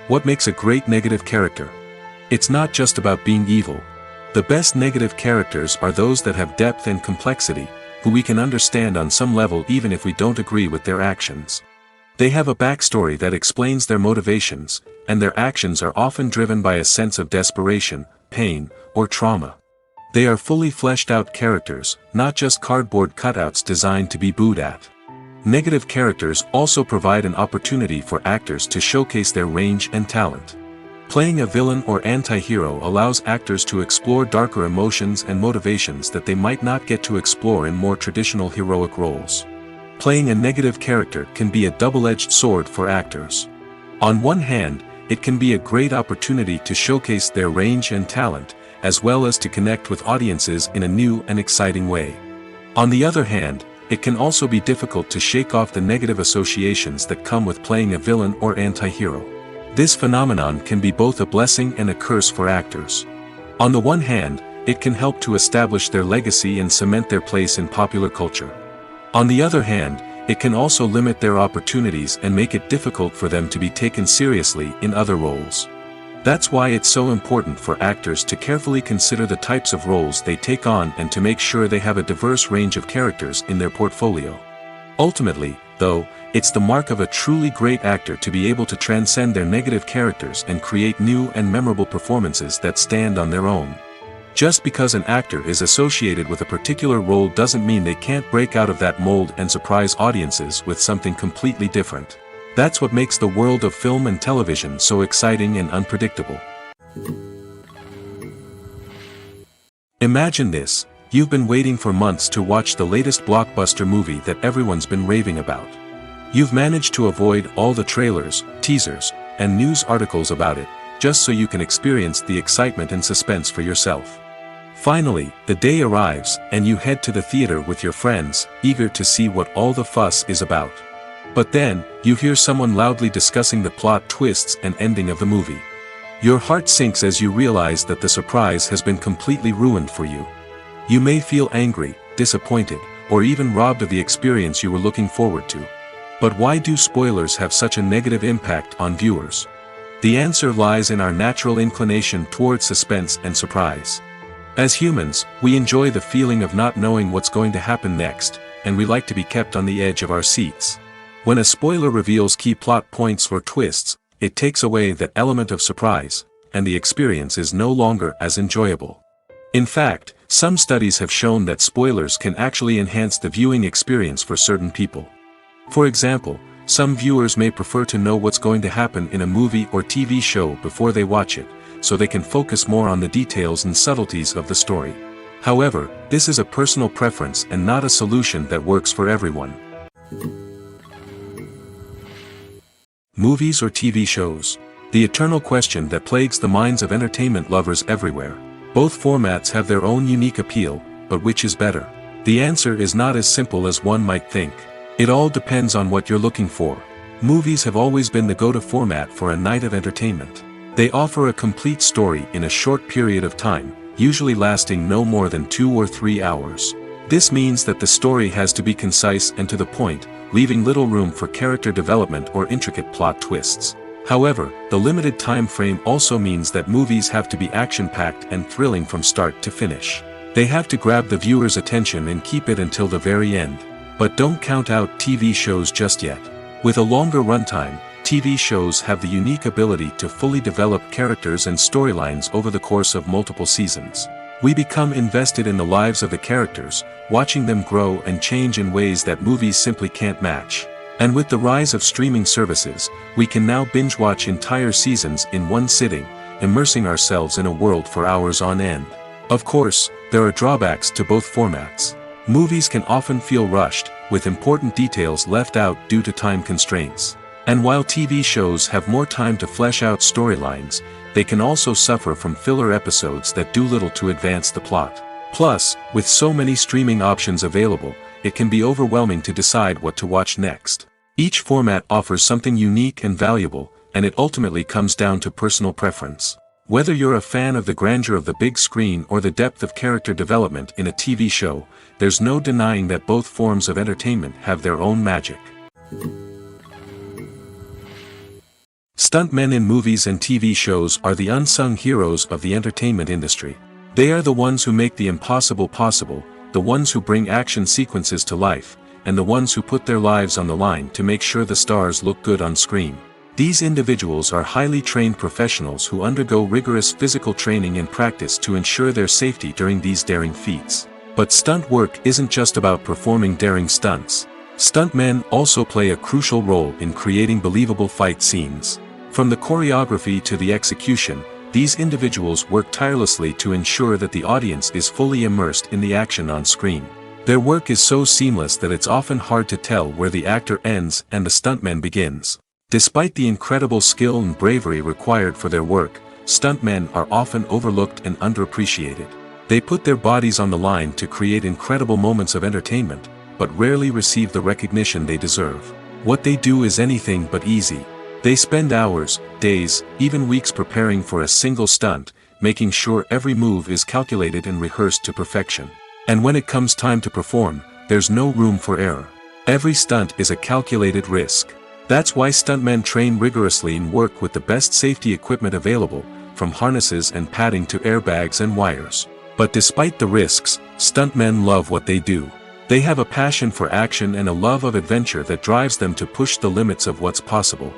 What makes a great negative character? It's not just about being evil. The best negative characters are those that have depth and complexity, who we can understand on some level even if we don't agree with their actions. They have a backstory that explains their motivations, and their actions are often driven by a sense of desperation, pain, or trauma. They are fully fleshed out characters, not just cardboard cutouts designed to be booed at. Negative characters also provide an opportunity for actors to showcase their range and talent. Playing a villain or anti-hero allows actors to explore darker emotions and motivations that they might not get to explore in more traditional heroic roles. Playing a negative character can be a double-edged sword for actors. On one hand, it can be a great opportunity to showcase their range and talent, as well as to connect with audiences in a new and exciting way. On the other hand, it can also be difficult to shake off the negative associations that come with playing a villain or anti-hero. This phenomenon can be both a blessing and a curse for actors. On the one hand, it can help to establish their legacy and cement their place in popular culture. On the other hand, it can also limit their opportunities and make it difficult for them to be taken seriously in other roles. That's why it's so important for actors to carefully consider the types of roles they take on and to make sure they have a diverse range of characters in their portfolio. Ultimately, though, it's the mark of a truly great actor to be able to transcend their negative characters and create new and memorable performances that stand on their own. Just because an actor is associated with a particular role doesn't mean they can't break out of that mold and surprise audiences with something completely different. That's what makes the world of film and television so exciting and unpredictable. Imagine this: you've been waiting for months to watch the latest blockbuster movie that everyone's been raving about. You've managed to avoid all the trailers, teasers, and news articles about it, just so you can experience the excitement and suspense for yourself. Finally, the day arrives, and you head to the theater with your friends, eager to see what all the fuss is about. But then, you hear someone loudly discussing the plot twists and ending of the movie. Your heart sinks as you realize that the surprise has been completely ruined for you. You may feel angry, disappointed, or even robbed of the experience you were looking forward to. But why do spoilers have such a negative impact on viewers? The answer lies in our natural inclination toward suspense and surprise. As humans, we enjoy the feeling of not knowing what's going to happen next, and we like to be kept on the edge of our seats. When a spoiler reveals key plot points or twists, it takes away that element of surprise, and the experience is no longer as enjoyable. In fact, some studies have shown that spoilers can actually enhance the viewing experience for certain people. For example, some viewers may prefer to know what's going to happen in a movie or TV show before they watch it, so they can focus more on the details and subtleties of the story. However, this is a personal preference and not a solution that works for everyone. Movies or TV shows? The eternal question that plagues the minds of entertainment lovers everywhere. Both formats have their own unique appeal, but which is better? The answer is not as simple as one might think. It all depends on what you're looking for. Movies have always been the go-to format for a night of entertainment. They offer a complete story in a short period of time, usually lasting no more than 2 or 3 hours. This means that the story has to be concise and to the point, leaving little room for character development or intricate plot twists. However, the limited time frame also means that movies have to be action-packed and thrilling from start to finish. They have to grab the viewer's attention and keep it until the very end. But don't count out TV shows just yet. With a longer runtime, TV shows have the unique ability to fully develop characters and storylines over the course of multiple seasons. We become invested in the lives of the characters, watching them grow and change in ways that movies simply can't match. And with the rise of streaming services, we can now binge-watch entire seasons in one sitting, immersing ourselves in a world for hours on end. Of course, there are drawbacks to both formats. Movies can often feel rushed, with important details left out due to time constraints. And while TV shows have more time to flesh out storylines, they can also suffer from filler episodes that do little to advance the plot. Plus, with so many streaming options available, it can be overwhelming to decide what to watch next. Each format offers something unique and valuable, and it ultimately comes down to personal preference. Whether you're a fan of the grandeur of the big screen or the depth of character development in a TV show, there's no denying that both forms of entertainment have their own magic. Stuntmen in movies and TV shows are the unsung heroes of the entertainment industry. They are the ones who make the impossible possible, the ones who bring action sequences to life, and the ones who put their lives on the line to make sure the stars look good on screen. These individuals are highly trained professionals who undergo rigorous physical training and practice to ensure their safety during these daring feats. But stunt work isn't just about performing daring stunts. Stuntmen also play a crucial role in creating believable fight scenes. From the choreography to the execution, these individuals work tirelessly to ensure that the audience is fully immersed in the action on screen. Their work is so seamless that it's often hard to tell where the actor ends and the stuntman begins. Despite the incredible skill and bravery required for their work, stuntmen are often overlooked and underappreciated. They put their bodies on the line to create incredible moments of entertainment, but rarely receive the recognition they deserve. What they do is anything but easy. They spend hours, days, even weeks preparing for a single stunt, making sure every move is calculated and rehearsed to perfection. And when it comes time to perform, there's no room for error. Every stunt is a calculated risk. That's why stuntmen train rigorously and work with the best safety equipment available, from harnesses and padding to airbags and wires. But despite the risks, stuntmen love what they do. They have a passion for action and a love of adventure that drives them to push the limits of what's possible.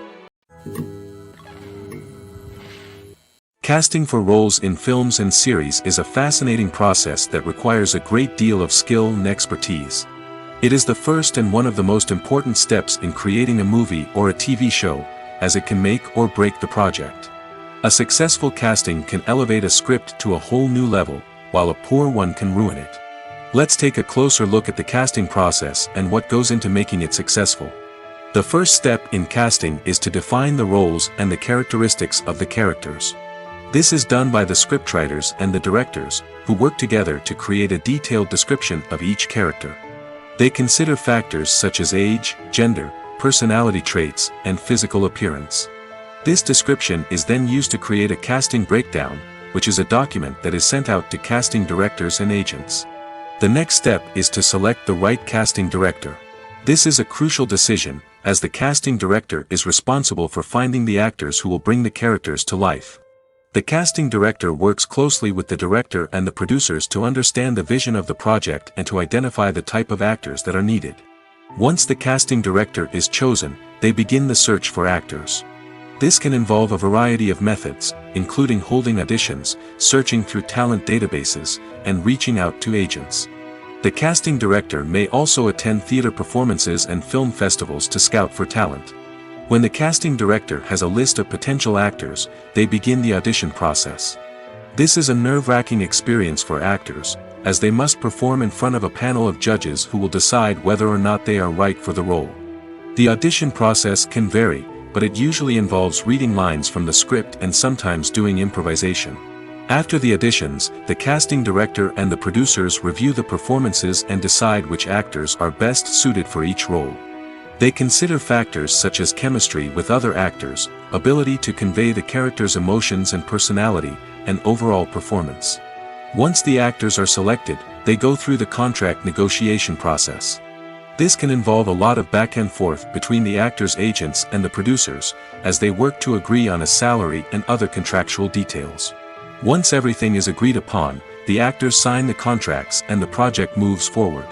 Casting for roles in films and series is a fascinating process that requires a great deal of skill and expertise. It is the first and one of the most important steps in creating a movie or a TV show, as it can make or break the project. A successful casting can elevate a script to a whole new level, while a poor one can ruin it. Let's take a closer look at the casting process and what goes into making it successful. The first step in casting is to define the roles and the characteristics of the characters. This is done by the scriptwriters and the directors, who work together to create a detailed description of each character. They consider factors such as age, gender, personality traits, and physical appearance. This description is then used to create a casting breakdown, which is a document that is sent out to casting directors and agents. The next step is to select the right casting director. This is a crucial decision, as the casting director is responsible for finding the actors who will bring the characters to life. The casting director works closely with the director and the producers to understand the vision of the project and to identify the type of actors that are needed. Once the casting director is chosen, they begin the search for actors. This can involve a variety of methods, including holding auditions, searching through talent databases, and reaching out to agents. The casting director may also attend theater performances and film festivals to scout for talent. When the casting director has a list of potential actors, they begin the audition process. This is a nerve-wracking experience for actors, as they must perform in front of a panel of judges who will decide whether or not they are right for the role. The audition process can vary, but it usually involves reading lines from the script and sometimes doing improvisation. After the auditions, the casting director and the producers review the performances and decide which actors are best suited for each role. They consider factors such as chemistry with other actors, ability to convey the character's emotions and personality, and overall performance. Once the actors are selected, they go through the contract negotiation process. This can involve a lot of back and forth between the actors' agents and the producers, as they work to agree on a salary and other contractual details. Once everything is agreed upon, the actors sign the contracts and the project moves forward.